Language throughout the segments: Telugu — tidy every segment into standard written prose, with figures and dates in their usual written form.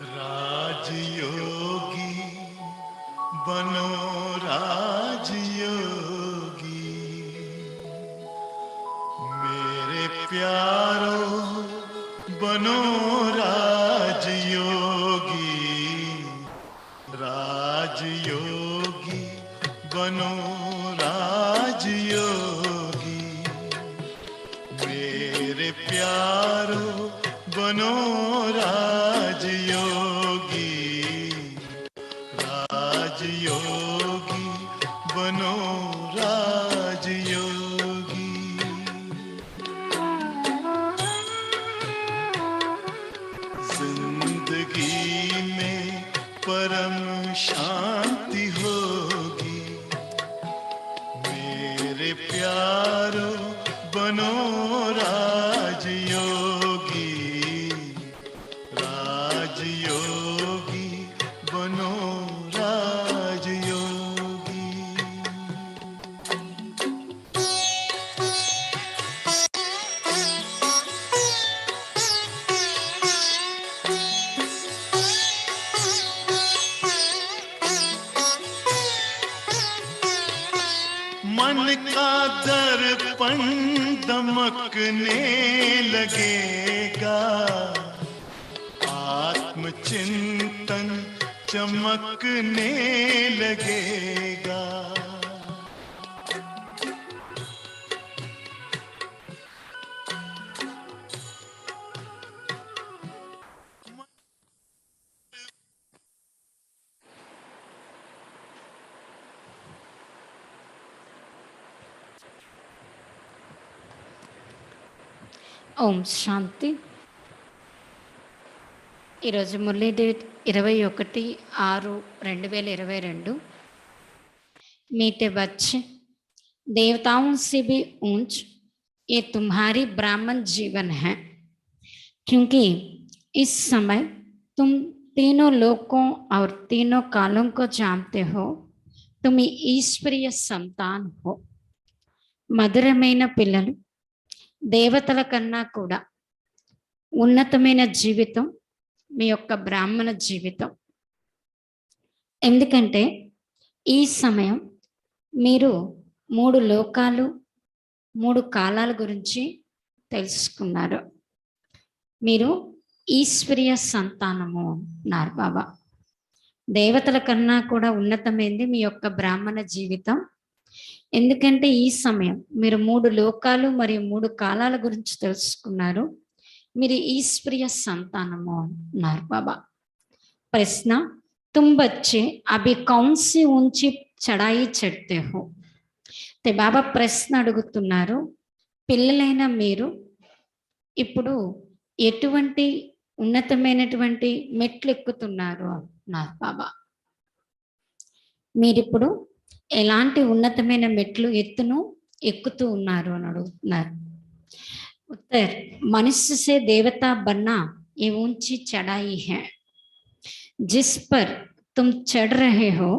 राजयोगी बनो राजयोगी, मेरे प्यारो बनो राजयोगी। राजयोगी बनो राजयोगी, मेरे प्यारो बनो राजयोगी। राजयोगी बनो राजयोगी। जिंदगी में परम शांति होगी, मेरे प्यारो बनो राजयोगी। राजयोगी बनो राजयोगी। मन का दर्पण दमकने लगेगा, आत्मचिंतन चमकने लगेगा। ఓం శాంతి. ఈరోజు మురళీ డేట్ 21/6/2022। मीठे बच्चे, देवताओं से भी ऊंच ये तुम्हारी ब्राह्मण जीवन है, क्योंकि इस समय तुम तीनों लोकों और तीनों कालों को जानते हो। तुम ईश्वरीय संतान हो। మధురమైన పిల్లలు, దేవతల కన్నా కూడా ఉన్నతమైన జీవితం మీ యొక్క బ్రాహ్మణ జీవితం. ఎందుకంటే ఈ సమయం మీరు 3 లోకాలు 3 కాలాల గురించి తెలుసుకున్నారు. మీరు ఈశ్వరీయ సంతానము అన్నారు బాబా. దేవతల కన్నా కూడా ఉన్నతమైంది మీ యొక్క బ్రాహ్మణ జీవితం. ఎందుకంటే ఈ సమయం మీరు 3 లోకాలు మరియు 3 కాలాల గురించి తెలుసుకున్నారు. మీరు ఈశ్వరీయ సంతానము అన్నారు బాబా. ప్రశ్న, तुम बच्चे अभी कौन सी ऊंची चढ़ाई चढ़ते हो? ते బాబా ప్రశ్న అడుగుతున్నారు, పిల్లలైన మీరు ఇప్పుడు ఎటువంటి ఉన్నతమైనటువంటి మెట్లు ఎక్కుతున్నారు అన్నారు బాబా. మీరిప్పుడు ఎలాంటి ఉన్నతమైన మెట్లు ఎత్తును ఎక్కుతూ ఉన్నారు అని అడుగుతున్నారు. उत्तर, मनुष्य से देवता बनना ये ऊंची चढ़ाई है जिस पर तुम चढ़ रहे हो।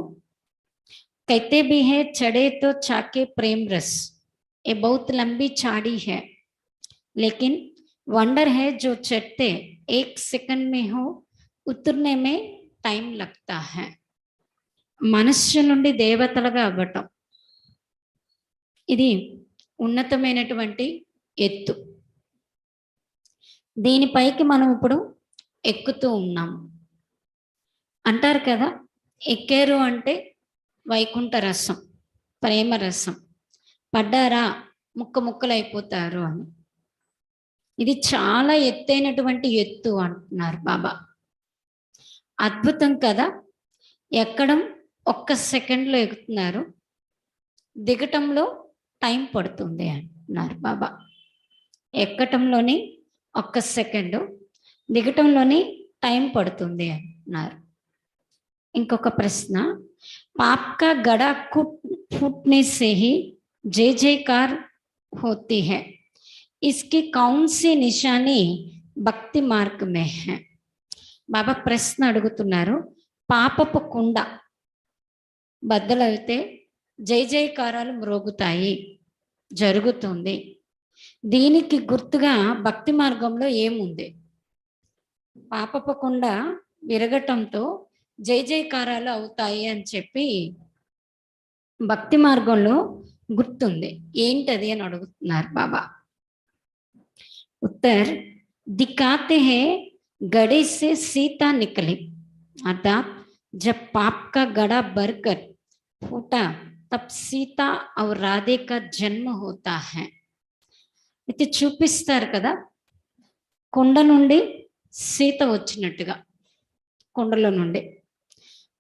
कहते भी है चढ़े तो चाके प्रेम रस, ये बहुत लंबी चाड़ी है, लेकिन वंडर है जो चढ़ते 1 सेकंड में हो, उतरने में टाइम लगता है। మనుష్య నుండి దేవతలుగా అవ్వటం ఇది ఉన్నతమైనటువంటి ఎత్తు. దీనిపైకి మనం ఇప్పుడు ఎక్కుతూ ఉన్నాం. అంటారు కదా, ఎక్కారు అంటే వైకుంఠ రసం, ప్రేమ రసం, పడ్డారా ముక్క ముక్కలు అయిపోతారు అని. ఇది చాలా ఎత్తైనటువంటి ఎత్తు అంటున్నారు బాబా. అద్భుతం కదా. ఎక్కడం 1 సెకండ్లో ఎక్కుతున్నారు, దిగటంలో టైం పడుతుంది అంటున్నారు బాబా. ఎక్కటంలోని 1 సెకండు, దిగటంలోని టైం పడుతుంది అంటున్నారు. ఇంకొక ప్రశ్న, पाप का गड़ा फूटने से ही जय जयकार होती है, इसकी कौन सी निशानी भक्ति मार्ग में है? బాబా ప్రశ్న అడుగుతున్నారు, పాపపు కుండ బద్దలైతే జై జయకారాలు మ్రోగుతాయి, జరుగుతుంది. దీనికి గుర్తుగా భక్తి మార్గంలో ఏముంది? పాపపు కుండ విరగటంతో జై జయకారాలు అవుతాయి అని చెప్పి భక్తి మార్గంలో గుర్తుంది. ఏంటది అని అడుగుతున్నారు బాబా. उत्तर दिखाते हैं गड़े से सीता निकली, अर्थात जब पाप का गड़ा भरकर फूटा तब सीता और राधे का जन्म होता है. అయితే చూపిస్తారు కదా, కొండ నుండి సీత వచ్చినట్టుగా, కొండలో నుండి.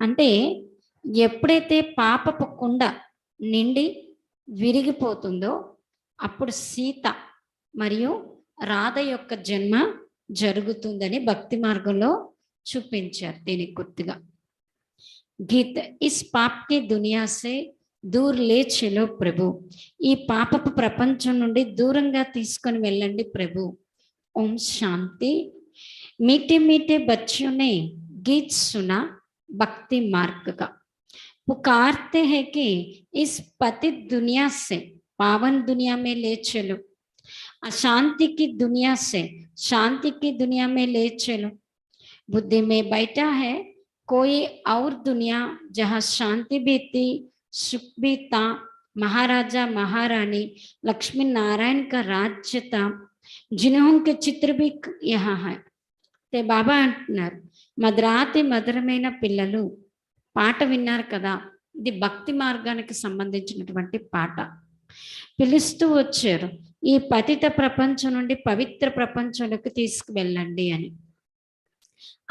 అంటే ఎప్పుడైతే పాపపు కుండ నిండి విరిగిపోతుందో అప్పుడు సీత మరియు రాధ యొక్క జన్మ జరుగుతుందని భక్తి మార్గంలో చూపించారు. దీనికి గుర్తుగా గీత ఇస్ పాప్కి దునియా సే దూర్ లే చలో ప్రభు, ఈ పాపపు ప్రపంచం నుండి దూరంగా తీసుకొని వెళ్ళండి ప్రభు. ఓం శాంతి. मीठे मीठे बच्चों ने गीत सुना भक्ति मार्ग का, पुकारते हैं कि इस पतित दुनिया से पावन दुनिया में ले चलो, अशांति की दुनिया से शांति की दुनिया में ले चलो. बुद्धि में बैठा है कोई और दुनिया जहाँ शांति भी थी, सुख भी था, महाराजा महारानी लक्ष्मी नारायण का राज्य था, जिन्हों के चित्र भी यहाँ है. ते बाबा అంటున్నారు, మధురాతి మధురమైన పిల్లలు పాట విన్నారు కదా, ఇది భక్తి మార్గానికి సంబంధించినటువంటి పాట. పిలుస్తూ వచ్చారు, ఈ పతిత ప్రపంచం నుండి పవిత్ర ప్రపంచంలోకి తీసుకువెళ్ళండి అని,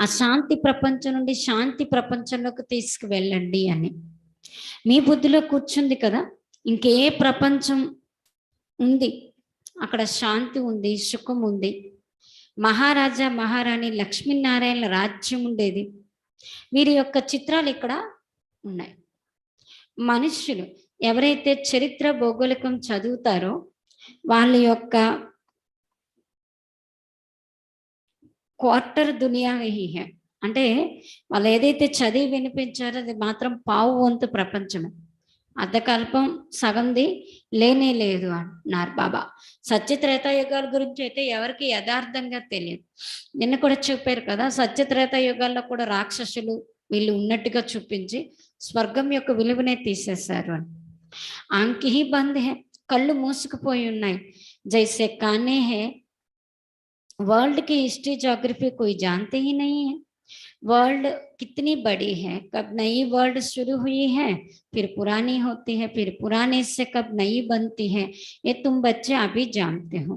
అశాంతి ప్రపంచం నుండి శాంతి ప్రపంచంలోకి తీసుకువెళ్ళండి అని. మీ బుద్ధిలో కూర్చుంది కదా, ఇంకే ప్రపంచం ఉంది, అక్కడ శాంతి ఉంది, సుఖం ఉంది, మహారాజా మహారాణి లక్ష్మీనారాయణ రాజ్యం ఉండేది. వీరి యొక్క చిత్రాలు ఇక్కడ ఉన్నాయి. మనుష్యులు ఎవరైతే చరిత్ర భౌగోళికం చదువుతారో వాళ్ళ యొక్క క్వార్టర్ దునియా హీ హై, అంటే వాళ్ళు ఏదైతే చదివి వినిపించారో అది మాత్రం పావు వంతు ప్రపంచమే, అర్ధకల్పం సగంది లేనే లేదు అంటున్నారు బాబా. సత్యత్రేతాయుగాల గురించి అయితే ఎవరికి యథార్థంగా తెలియదు. నిన్న కూడా చెప్పారు కదా, సత్యత్రేతాయుగాల్లో కూడా రాక్షసులు వీళ్ళు ఉన్నట్టుగా చూపించి స్వర్గం యొక్క విలువనే తీసేశారు అని. ఆంకి హీ బంద్ హే, కళ్ళు మూసుకుపోయి ఉన్నాయి. జైసే కానే హే वर्ल्ड की हिस्ट्री ज्योग्राफी कोई जानते ही नहीं है. वर्ल्ड कितनी बड़ी है, कब नई वर्ल्ड शुरू हुई है, फिर पुरानी होती है, फिर पुराने से कब नई बनती है, ये तुम बच्चे अभी जानते हो.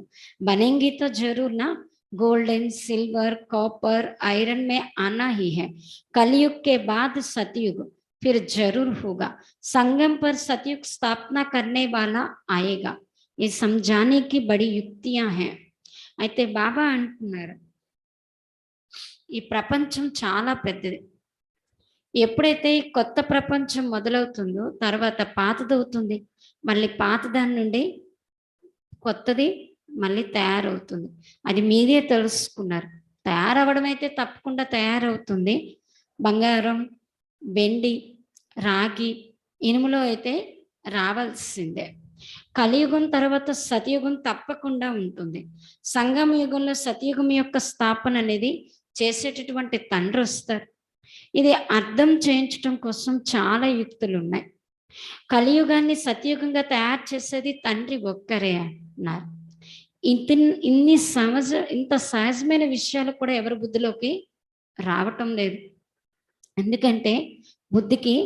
बनेंगी तो जरूर ना, गोल्डन सिल्वर कॉपर आयरन में आना ही है. कलयुग के बाद सतयुग फिर जरूर होगा. संगम पर सतयुग स्थापना करने वाला आएगा. ये समझाने की बड़ी युक्तियां हैं. అయితే బాబా అంటున్నారు, ఈ ప్రపంచం చాలా పెద్దది. ఎప్పుడైతే ఈ కొత్త ప్రపంచం మొదలవుతుందో తర్వాత పాతదవుతుంది, మళ్ళీ పాతదాని నుండి కొత్తది మళ్ళీ తయారవుతుంది. అది మీరే తెలుసుకున్నారు. తయారవడం అయితే తప్పకుండా తయారవుతుంది. బంగారం, వెండి, రాగి, ఇనుములో అయితే రావాల్సిందే. కలియుగం తర్వాత సతయుగం తప్పకుండా ఉంటుంది. సంగమ యుగంలో సతయుగం యొక్క స్థాపన అనేది చేసేటటువంటి తండ్రి వస్తారు. ఇది అర్థం చేయించడం కోసం చాలా యుక్తులు ఉన్నాయి. కలియుగాన్ని సతయుగంగా తయారు చేసేది తండ్రి ఒక్కరే అన్నారు. ఇంత సహజమైన విషయాలు కూడా ఎవరి బుద్ధిలోకి రావటం లేదు. ఎందుకంటే బుద్ధికి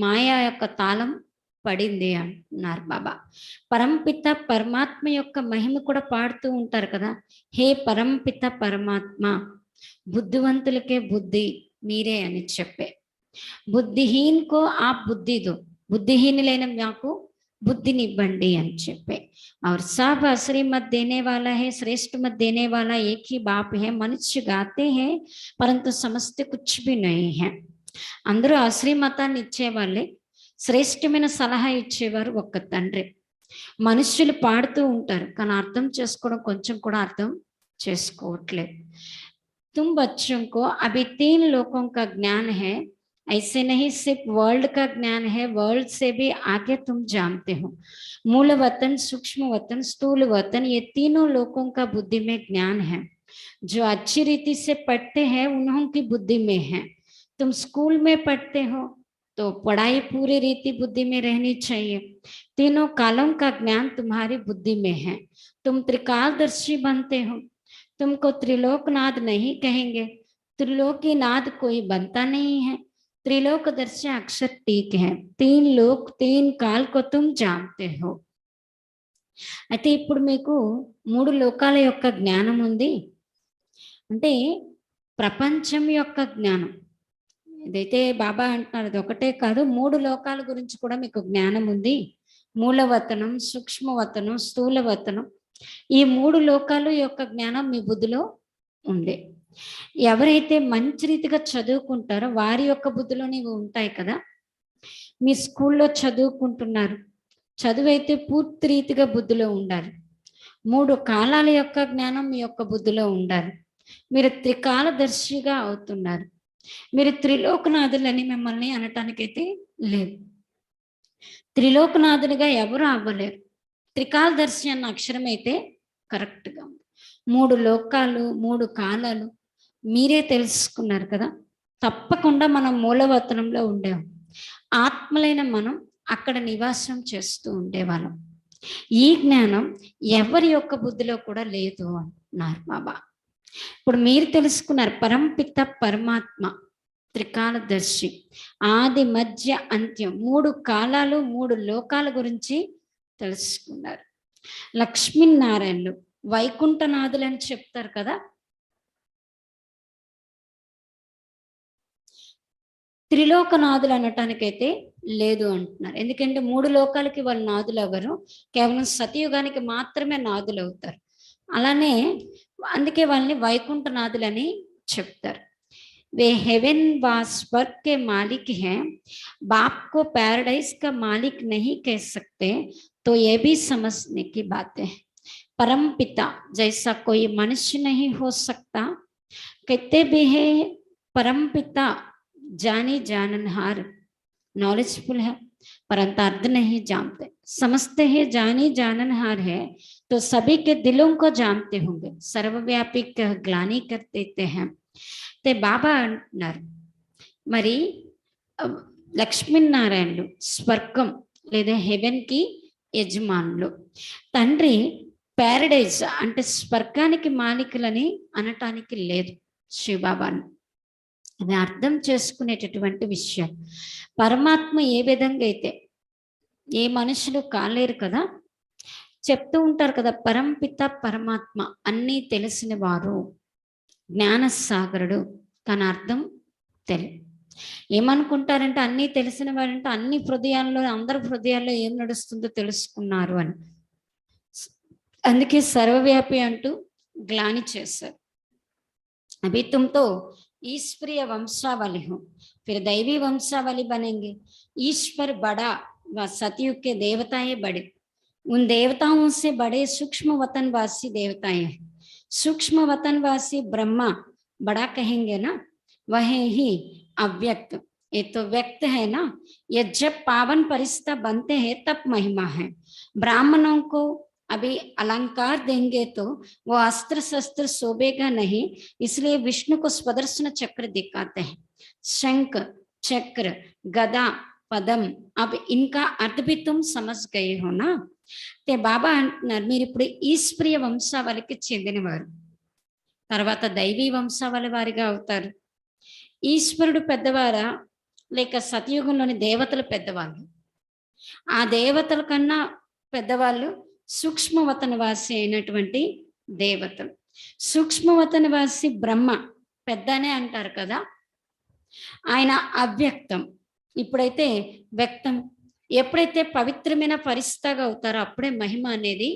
మాయా యొక్క తాళం పడింది అంటున్నారు బాబా. పరంపిత పరమాత్మ యొక్క మహిమ కూడా పాడుతూ ఉంటారు కదా, హే పరంపిత పరమాత్మ, బుద్ధివంతులకే బుద్ధి మీరే అని చెప్పే. బుద్ధిహీన్ కో ఆ బుద్ధి దో, బుద్ధిహీనులైన మాకు బుద్ధిని ఇవ్వండి అని చెప్పే. और सब असली मत देने वाला है, श्रेष्ठ मत देने वाला एक ही बाप है. मनुष्य गाते हैं परंतु समझते कुछ भी नहीं है. అందరూ అసలీ మతాన్ని ఇచ్చే వాళ్ళే, శ్రేష్టమైన సలహా ఇచ్చేవారు ఒక్క తండ్రి. మనుష్యులు పాడుతూ ఉంటారు కానీ అర్థం చేసుకోవడం కొంచెం కూడా అర్థం చేసుకోవట్లేదు. तुम बच्चों को अभी 3 लोकों का ज्ञान है, ऐसे नहीं सिर्फ वर्ल्ड का ज्ञान है, वर्ल्ड से भी आगे तुम जानते हो. मूल वतन, सूक्ष्म वतन, स्थूल वतन, ये तीनों लोकों का बुद्धि में ज्ञान है. जो अच्छी रीति से पढ़ते हैं उन्हों की बुद्धि में है। तुम स्कूल में पढ़ते हो तो पढ़ाई पूरी रीति बुद्धि में रहनी चाहिए। तीनों कालों का ज्ञान तुम्हारी बुद्धि में है। तुम त्रिकालदर्शी बनते हो। तुमको त्रिलोकनाथ नहीं कहेंगे। त्रिलोकीनाथ कोई बनता नहीं है। त्रिलोकदर्शी अक्षर ठीक है। 3 लोक 3 काल को तुम जानते हो। అయితే ఇప్పుడు మీకు 3 లోకాల యొక్క జ్ఞానం ఉంది. అంటే ప్రపంచం యొక్క జ్ఞానం ఏదైతే బాబా అంటున్నారు అది ఒకటే కాదు, 3 లోకాల గురించి కూడా మీకు జ్ఞానం ఉంది. మూలవతనం, సూక్ష్మవతనం, స్థూలవతనం, ఈ 3 లోకాలు యొక్క జ్ఞానం మీ బుద్ధిలో ఉండే. ఎవరైతే మంచి రీతిగా చదువుకుంటారో వారి యొక్క బుద్ధిలోనే ఇవి ఉంటాయి కదా. మీ స్కూల్లో చదువుకుంటున్నారు, చదువు అయితే పూర్తి రీతిగా బుద్ధిలో ఉండాలి. 3 కాలాల యొక్క జ్ఞానం మీ యొక్క బుద్ధిలో ఉండాలి. మీరు త్రికాలదర్శిగా అవుతున్నారు. మీరు త్రిలోకనాథులని మిమ్మల్ని అనటానికైతే లేదు. త్రిలోకనాథునిగా ఎవరు అవ్వలేరు. త్రికాలదర్శి అన్న అక్షరం అయితే కరెక్ట్గా ఉంది. 3 లోకాలు 3 కాలాలు మీరే తెలుసుకున్నారు కదా. తప్పకుండా మనం మూలవతనంలో ఉండేవాం. ఆత్మలైన మనం అక్కడ నివాసం చేస్తూ ఉండేవాళ్ళం. ఈ జ్ఞానం ఎవరి యొక్క బుద్ధిలో కూడా లేదు అన్నారు బాబా. ఇప్పుడు మీరు తెలుసుకున్నారు పరంపిత పరమాత్మ త్రికాలదర్శి, ఆది మధ్య అంత్యం, 3 కాలాలు 3 లోకాల గురించి తెలుసుకున్నారు. లక్ష్మీనారాయణులు వైకుంఠనాథులు అని చెప్తారు కదా. త్రిలోకనాథులు అనటానికైతే లేదు అంటున్నారు. ఎందుకంటే 3 లోకాలకి వాళ్ళు నాదులు అవ్వరు, కేవలం సతయుగానికి మాత్రమే నాదులు అవుతారు. అలానే అందుకే వాళ్ళని వైకుంఠనాథులని చెప్తారు. वे हेवन व स्वर्ग के मालिक हैं, बाप को पैराडाइज का मालिक नहीं कह सकते, तो ये भी समझने की बात है. परम पिता जैसा कोई मनुष्य नहीं हो सकता. कहते भी है परम पिता जाने जाननहार, नॉलेजफुल है परंतु अर्थ नहीं जानते. समझते हैं जाने जाननहार है तो सभी के दिलों को जानते होंगे. सर्वव्यापी ग्लानि कर देते हैं. ते बाबा అంటున్నారు మరి లక్ష్మీనారాయణులు స్వర్గం లేదా హెవెన్ కి యజమానులు. తండ్రి ప్యారడైజ్ అంటే స్వర్గానికి మాలికులని అనటానికి లేదు శివబాబాను. అది అర్థం చేసుకునేటటువంటి విషయం. పరమాత్మ ఏ విధంగా అయితే ఏ మనుషులు కాలేరు కదా, చెప్తూ ఉంటారు కదా పరంపిత పరమాత్మ అన్నీ తెలిసిన వారు, జ్ఞానసాగరుడు. తన అర్థం తెలియదు. ఏమనుకుంటారంటే అన్నీ తెలిసిన వారంటే అన్ని హృదయాల్లో అందరి హృదయాల్లో ఏం నడుస్తుందో తెలుసుకున్నారు అని. అందుకే సర్వవ్యాపి అంటూ గ్లాని చేశారు. अभी तुम तो ईश्वरीय वंशावली हो, फिर दैवी वंशावली बनेंगे. ईश्वर बड़ा व सतयुग के देवताएं बड़े. उन देवताओं से बड़े सूक्ष्म वतनवासी देवताएं हैं. सूक्ष्म वतनवासी ब्रह्मा बड़ा कहेंगे ना, वह ही अव्यक्त. ये तो व्यक्त है ना. ये जब पावन परिस्थिति बनते हैं तब महिमा है. ब्राह्मणों को अभी अलंकार देंगे तो वो अस्त्र शस्त्र शोभेगा नहीं, इसलिए विष्णु को स्वदर्शन चक्र दिखाते हैं. शंख चक्र गदा पदम, अब इनका अर्थ भी तुम समझ गए हो ना. ते बाबा అంటున్నారు మీరు ఇప్పుడు ఈశ్వరీయ వంశావళికి చెందినవారు, తర్వాత దైవీ వంశావళి వారిగా అవుతారు. ఈశ్వరుడు పెద్దవారా లేక సతయుగంలోని దేవతలు పెద్దవాళ్ళు? ఆ దేవతల కన్నా పెద్దవాళ్ళు సూక్ష్మవతనవాసి అయినటువంటి దేవతలు. సూక్ష్మవతనవాసి బ్రహ్మ పెద్దనే అంటారు కదా, ఆయన అవ్యక్తం. ఇప్పుడైతే వ్యక్తం. ఎప్పుడైతే పవిత్రమైన పరిస్థితిగా అవుతారో అప్పుడే మహిమ అనేది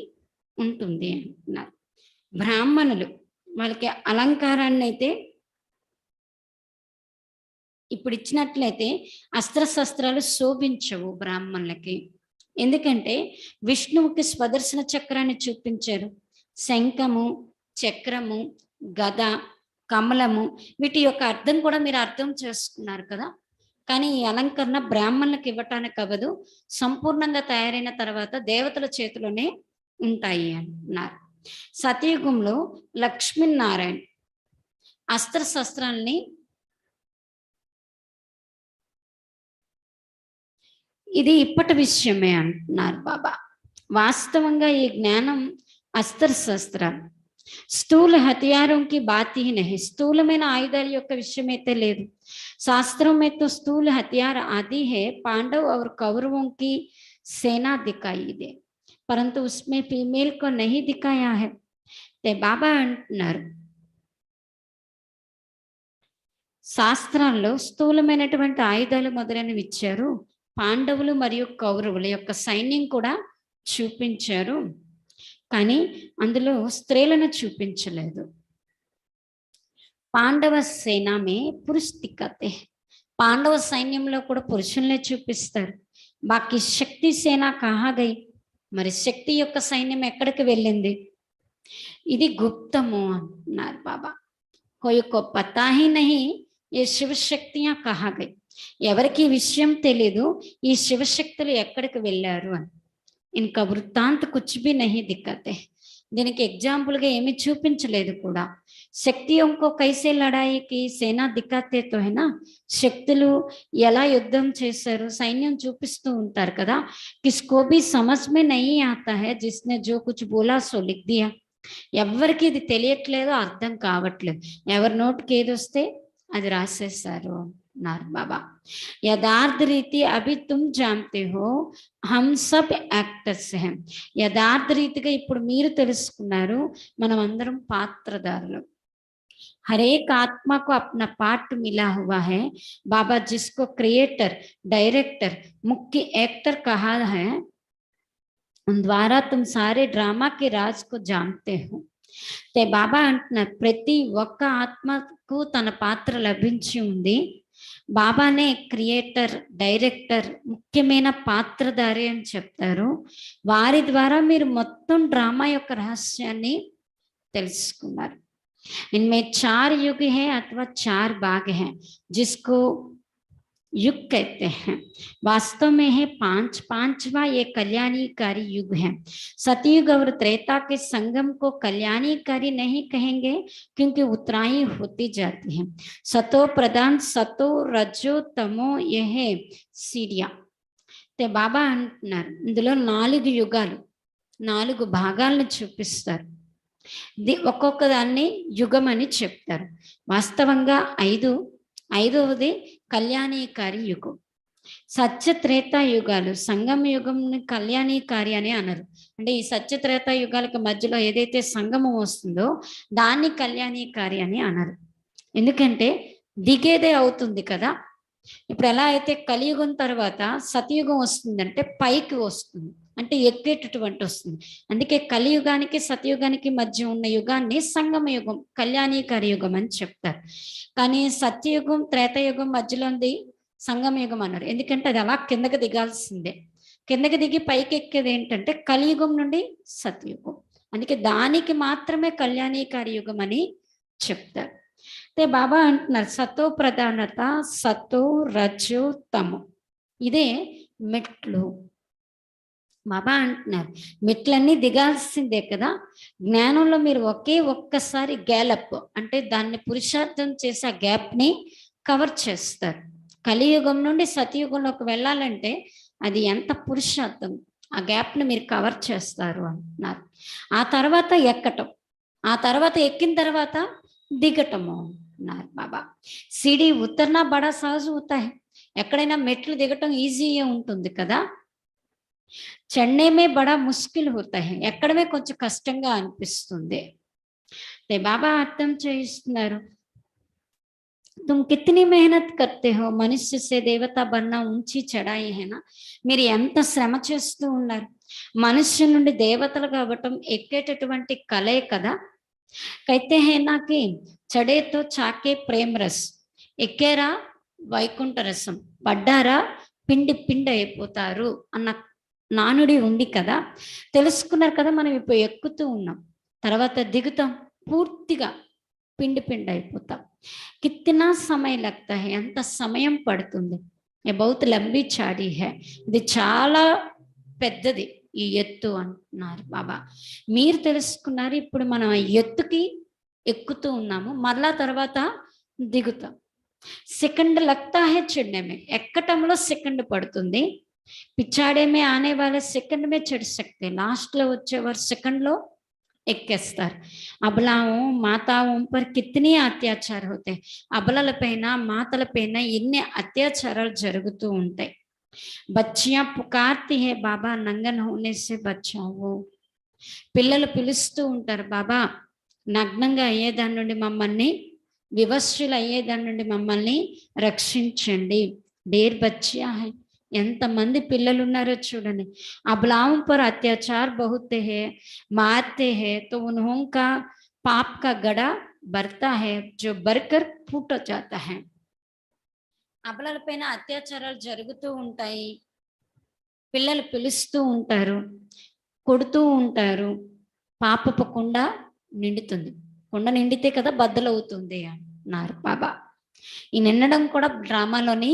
ఉంటుంది అంటున్నారు. బ్రాహ్మణులు వాళ్ళకి అలంకారాన్ని అయితే ఇప్పుడు ఇచ్చినట్లయితే అస్త్రశస్త్రాలు శోభించవు బ్రాహ్మణులకి. ఎందుకంటే విష్ణువుకి స్వదర్శన చక్రాన్ని చూపించారు. శంఖము చక్రము గద కమలము వీటి యొక్క అర్థం కూడా మీరు అర్థం చేసుకున్నారు కదా. కానీ ఈ అలంకరణ బ్రాహ్మణులకు ఇవ్వటానికి అవ్వదు, సంపూర్ణంగా తయారైన తర్వాత దేవతల చేతిలోనే ఉంటాయి అన్నారు. సతయుగంలో లక్ష్మీనారాయణ అస్త్ర శస్త్రాల్ని ఇది ఇప్పటి విషయమే అంటున్నారు బాబా. వాస్తవంగా ఈ జ్ఞానం అస్త్ర శస్త్రాలు స్థూల హథియారంకి బాతి నహి, స్థూలమైన ఆయుధాల యొక్క విషయం అయితే లేదు. शास्त्रों में तो स्थूल हथियार आदि है, पांडव और कौरवों की सेना दिखाई दे, परंतु उसमें फीमेल को नहीं दिखाया है. ते बाबा अंటున్నారు శాస్త్రాల్లో స్థూలమైనటువంటి ఆయుధాలు మొదలైనవి ఇచ్చారు, పాండవులు మరియు కౌరవుల యొక్క సైన్యం కూడా చూపించారు, కానీ అందులో స్త్రీలను చూపించలేదు. పాండవ సేనామే పురుష దిక్కతే, పాండవ సైన్యంలో కూడా పురుషుల్నే చూపిస్తారు. బాకీ శక్తి సేన కహాగై, మరి శక్తి యొక్క సైన్యం ఎక్కడికి వెళ్ళింది? ఇది గుప్తము అన్నారు బాబా. కోయకో పతాహి నహి ఏ శివశక్తియా కహాగై, ఎవరికి విషయం తెలీదు ఈ శివశక్తులు ఎక్కడికి వెళ్ళారు అని. ఇంకా వృత్తాంత కుచ్ భీ నహి దిక్కతే, దీనికి ఎగ్జాంపుల్గా ఏమి చూపించలేదు కూడా. శక్తియోంకో కైసే లడాయికి సేనా దిక్కాతే తో హైనా, శక్తులు ఎలా యుద్ధం చేశారు సైన్యం చూపిస్తూ ఉంటారు కదా. కిస్కో భీ సమజ్ మే నహీ ఆతా హై, జిస్నే జో కుచ్ బోలా సో లిఖ్ దియా, ఎవరికి ఇది తెలియట్లేదు, అర్థం కావట్లేదు, ఎవరి నోటికి ఏది వస్తే అది రాసేస్తారు అన్నారు బాబా. యథార్థ రీతి అభి తుమ్ జాన్తే హో హమ్ సబ్ యాక్టర్స్ హై, యథార్థ రీతిగా ఇప్పుడు మీరు తెలుసుకున్నారు, మనం అందరం పాత్రదారులు. हर एक आत्मा को अपना पार्ट मिला हुआ है. बाबा जिसको क्रिएटर, डायरेक्टर, मुख्य एक्टर कहा है, उन द्वारा तुम सारे ड्रामा के राज को जानते हो. ते बाबा అంటున్నారు ప్రతి ఒక్క ఆత్మకు తన పాత్ర లభించి ఉంది. బాబానే క్రియేటర్, డైరెక్టర్, ముఖ్యమైన పాత్రధారి అని చెప్తారు. వారి ద్వారా మీరు మొత్తం డ్రామా యొక్క రహస్యాన్ని తెలుసుకున్నారు. इनमें 4 युग है अथवा 4 भाग हैं, जिसको युग कहते हैं. वास्तव में है 5, 5वां ये कल्याणकारी युग है. सतयुग और त्रेता के संगम को कल्याणकारी नहीं कहेंगे, क्योंकि उतराई होती जाती है. सतो प्रधान, सतो रजो तमो, यह सीढ़ियां. ते बाबा అంటున్నారు ఇందులో 4 యుగాలు, 4 భాగాలను చూపిస్తారు. ఒక్కొక్క దాన్ని యుగం అని చెప్తారు. వాస్తవంగా 5వది కళ్యాణీకారి యుగం. సత్య త్రేత యుగాలు, సంగమ యుగం కళ్యాణీకారి అని అనరు. అంటే ఈ సత్య త్రేత యుగాలకు మధ్యలో ఏదైతే సంగమం వస్తుందో దాన్ని కళ్యాణీకారి అని అనరు. ఎందుకంటే దిగేదే అవుతుంది కదా. ఇప్పుడు ఎలా అయితే కలియుగం తర్వాత సతయుగం వస్తుందంటే పైకి వస్తుంది, అంటే ఎక్కేటటువంటి వస్తుంది. అందుకే కలియుగానికి సతయుగానికి మధ్య ఉన్న యుగాన్ని సంగమ యుగం, కళ్యాణీకారి యుగం అని చెప్తారు. కానీ సత్యయుగం, త్రేతయుగం మధ్యలో ఉంది సంగమ యుగం అన్నారు. ఎందుకంటే అది అలా కిందకి దిగాల్సిందే. కిందకి దిగి పైకి ఎక్కేది ఏంటంటే కలియుగం నుండి సతయుగం. అందుకే దానికి మాత్రమే కళ్యాణీకారి యుగం అని చెప్తారు. అయితే బాబా అంటున్నారు సతో ప్రధానత, సతో రజో తమో, ఇదే మెట్లు. బాబా అంటున్నారు మెట్లన్నీ దిగాల్సిందే కదా. జ్ఞానంలో మీరు ఒక్కసారి గ్యాలప్ అంటే దాన్ని పురుషార్థం చేసే గ్యాప్ ని కవర్ చేస్తారు. కలియుగం నుండి సతయుగంలోకి వెళ్ళాలంటే అది ఎంత పురుషార్థం, ఆ గ్యాప్ ని మీరు కవర్ చేస్తారు అంటున్నారు. ఆ తర్వాత ఎక్కటం, ఆ తర్వాత ఎక్కిన తర్వాత దిగటము అన్నారు బాబా. సిడి ఉత్తరనా బడా సహజ అవుతా హై, ఎక్కడైనా మెట్లు దిగటం ఈజీగా ఉంటుంది కదా. చడ్నేమే బడా ముష్కిల్ హోతా హై, ఎక్కడమే కొంచెం కష్టంగా అనిపిస్తుంది. బాబా అర్థం చేయిస్తున్నారు तुम कितनी मेहनत करते हो, मनुष्य से देवता बनना ऊंची चढ़ाई है ना. మీరు ఎంత శ్రమ చేస్తూ ఉన్నారు, మనుష్య నుండి దేవతలుగా అవ్వటం ఎక్కేటటువంటి కలే కదా. कहते हैं ना कि चढ़े तो चाके प्रेम रस, ఎక్కారా వైకుంఠ రసం, పడ్డారా పిండి పిండి అయిపోతారు అన్న నానుడి ఉంది కదా. తెలుసుకున్నారు కదా. మనం ఇప్పుడు ఎక్కుతూ ఉన్నాం, తర్వాత దిగుతాం, పూర్తిగా పిండి పిండి అయిపోతాం. కిतना समय लगता है, ఎంత సమయం పడుతుంది. ये बहुत लंबी चाड़ी है, ఇది చాలా పెద్దది. ఈ ఎత్తు అంటున్నారు బాబా. మీరు తెలుసుకున్నారు, ఇప్పుడు మనం ఆ ఎత్తుకి ఎక్కుతూ ఉన్నాము, మరలా తర్వాత దిగుతాం. సెకండ్ లగ్తా హై చढ़ने में, ఎక్కటంలో సెకండ్ పడుతుంది. पिछाड़े में आने वाले सेकंड में चढ़ सकते, लास्ट లో వచ్చేవారు సెకండ్ లో ఎక్కేస్తారు. అబలాओं మాతాओं पर कितनी అత్యాచార होते, అబలల పైన మాతల పైన ఎన్ని అత్యాచారాలు జరుగుతూ ఉంటాయి. బచ్చియా పుకార్తి హే బాబా నంగన్ హోనే సే బచావో, పిల్లలు పిలుస్తూ ఉంటారు, బాబా నగ్నంగా అయ్యేదాని నుండి మమ్మల్ని, వివస్సులు అయ్యేదాని నుండి మమ్మల్ని రక్షించండి. డేర్ బచ్చియా హై, ఎంతమంది పిల్లలు ఉన్నారో చూడండి. అబలాओं पर अत्याचार बहुत है, मारते हैं तो उन्हों का पाप का गड़ा बढ़ता है जो बढ़कर फूट जाता है. అబలల పైన అత్యాచారాలు జరుగుతూ ఉంటాయి, పిల్లలు పిలుస్తూ ఉంటారు, కొడుతూ ఉంటారు, పాపపు కుండ నిండుతుంది. కుండ నిండితే కదా బద్దలవుతుంది అన్నారు బాబా. ఈ నిండడం కూడా డ్రామాలోని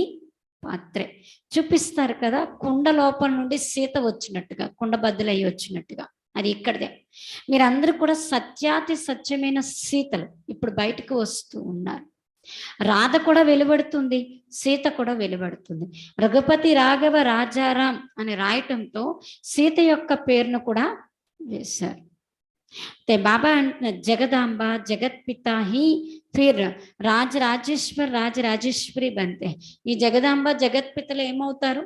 పాత్రే. చూపిస్తారు కదా, కుండ లోపల నుండి సీత వచ్చినట్టుగా, కుండ బద్దలయ్యి వచ్చినట్టుగా, అది ఇక్కడదే. మీరందరూ కూడా సత్యాతి సత్యమైన సీతలు ఇప్పుడు బయటకు వస్తూ ఉన్నారు. రాధ కూడా వెలువడుతుంది, సీత కూడా వెలువడుతుంది. రఘుపతి రాఘవ రాజారాం అని రాయటంతో సీత యొక్క పేరును కూడా వేశారు. ते बाबा जगदांबा जगत पिता ही फिर రాజరాజేశ్వర్ రాజరాజేశ్వరి बनते हैं. ఈ జగదాంబ జగత్ పితలు ఏమవుతారు?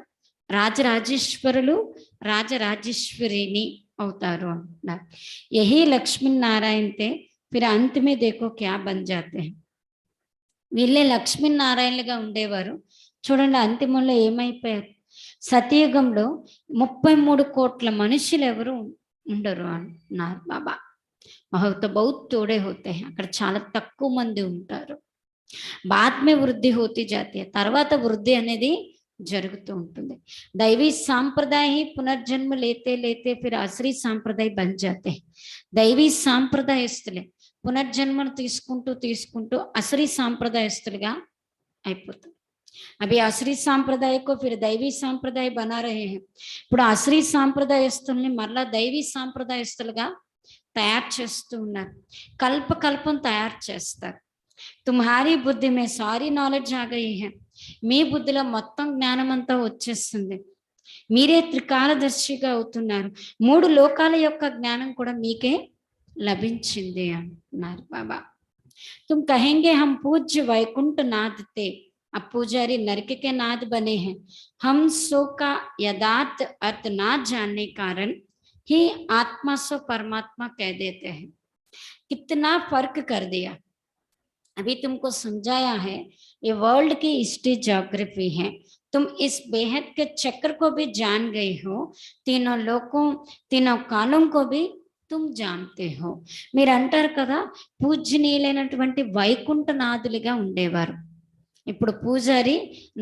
రాజరాజేశ్వరులు రాజరాజేశ్వరిని అవుతారు అంటున్నారు. यही लक्ष्मी नारायण थे, फिर अंत में देखो क्या बन जाते हैं. వీళ్ళే లక్ష్మీనారాయణలుగా ఉండేవారు, చూడండి అంతిమంలో ఏమైపోయారు. సతయుగంలో 33 కోట్ల మనుషులు ఎవరు ఉండరు అన్నారు బాబా. బహుత్ తోడే హోతే హై, అక్కడ చాలా తక్కువ మంది ఉంటారు. బాద్మే వృద్ధి హోతి జాతి, తర్వాత వృద్ధి అనేది జరుగుతూ ఉంటుంది. దైవీ సాంప్రదాయ పునర్జన్మ లేతే లేతే ఫిర్ అసరీ సాంప్రదాయ బన్ జాతే. దైవీ సాంప్రదాయస్తులే పునర్జన్మను తీసుకుంటూ తీసుకుంటూ అసరీ సాంప్రదాయస్తులుగా అయిపోతారు. అవి అసరీ సాంప్రదాయకు ఫిర్ దైవీ సాంప్రదాయ బనా రహే హై. ఇప్పుడు అసరీ సాంప్రదాయస్తుల్ని మరలా దైవీ సాంప్రదాయస్తులుగా తయారు చేస్తూ ఉన్నారు, కల్పం తయారు చేస్తారు. తుమ్హారీ బుద్ధి మే సారీ నాలెడ్జ్ ఆ గయి హై, మీ బుద్ధిలో మొత్తం జ్ఞానం అంతా వచ్చేస్తుంది. మీరే త్రికాలదర్శిగా అవుతున్నారు, 3 లోకాల యొక్క జ్ఞానం కూడా మీకే లభించింది అంటున్నారు బాబా. तुम कहेंगे हम पूज्य वैकुंठ नाथ थे, अब पुजारी नरक के नाथ बने हैं. हम सो का यथार्थ अर्थ ना जानने कारण ही आत्मा सो परमात्मा कह देते हैं. कितना फर्क कर दिया. अभी तुमको समझाया है, ये वर्ल्ड की हिस्ट्री ज्योग्राफी है. तुम इस बेहद के चक्र को भी जान गए हो, तीनों लोकों तीनों कालों को भी तुम जानते हो. మీరు అంటారు కదా, పూజనీయులైనటువంటి వైకుంఠ నాదులుగా ఉండేవారు, ఇప్పుడు పూజారి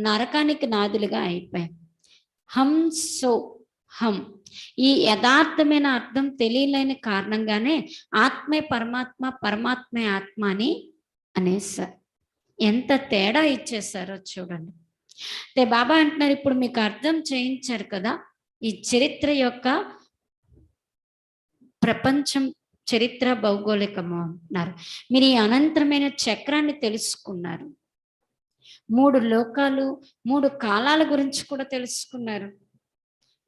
నరకానికి నాదులుగా అయిపోయాయి. హం సో హం, ఈ యథార్థమైన అర్థం తెలియలేని కారణంగానే ఆత్మే పరమాత్మ, పరమాత్మే ఆత్మ అని అనేసారు. ఎంత తేడా ఇచ్చేసారో చూడండి. తే బాబా అంటున్నారు, ఇప్పుడు మీకు అర్థం చేయించారు కదా, ఈ చరిత్ర యొక్క ప్రపంచం చరిత్ర భౌగోళికము అంటున్నారు. మీరు ఈ అనంతరమైన చక్రాన్ని తెలుసుకున్నారు, 3 లోకాలు 3 కాలాల గురించి కూడా తెలుసుకున్నారు.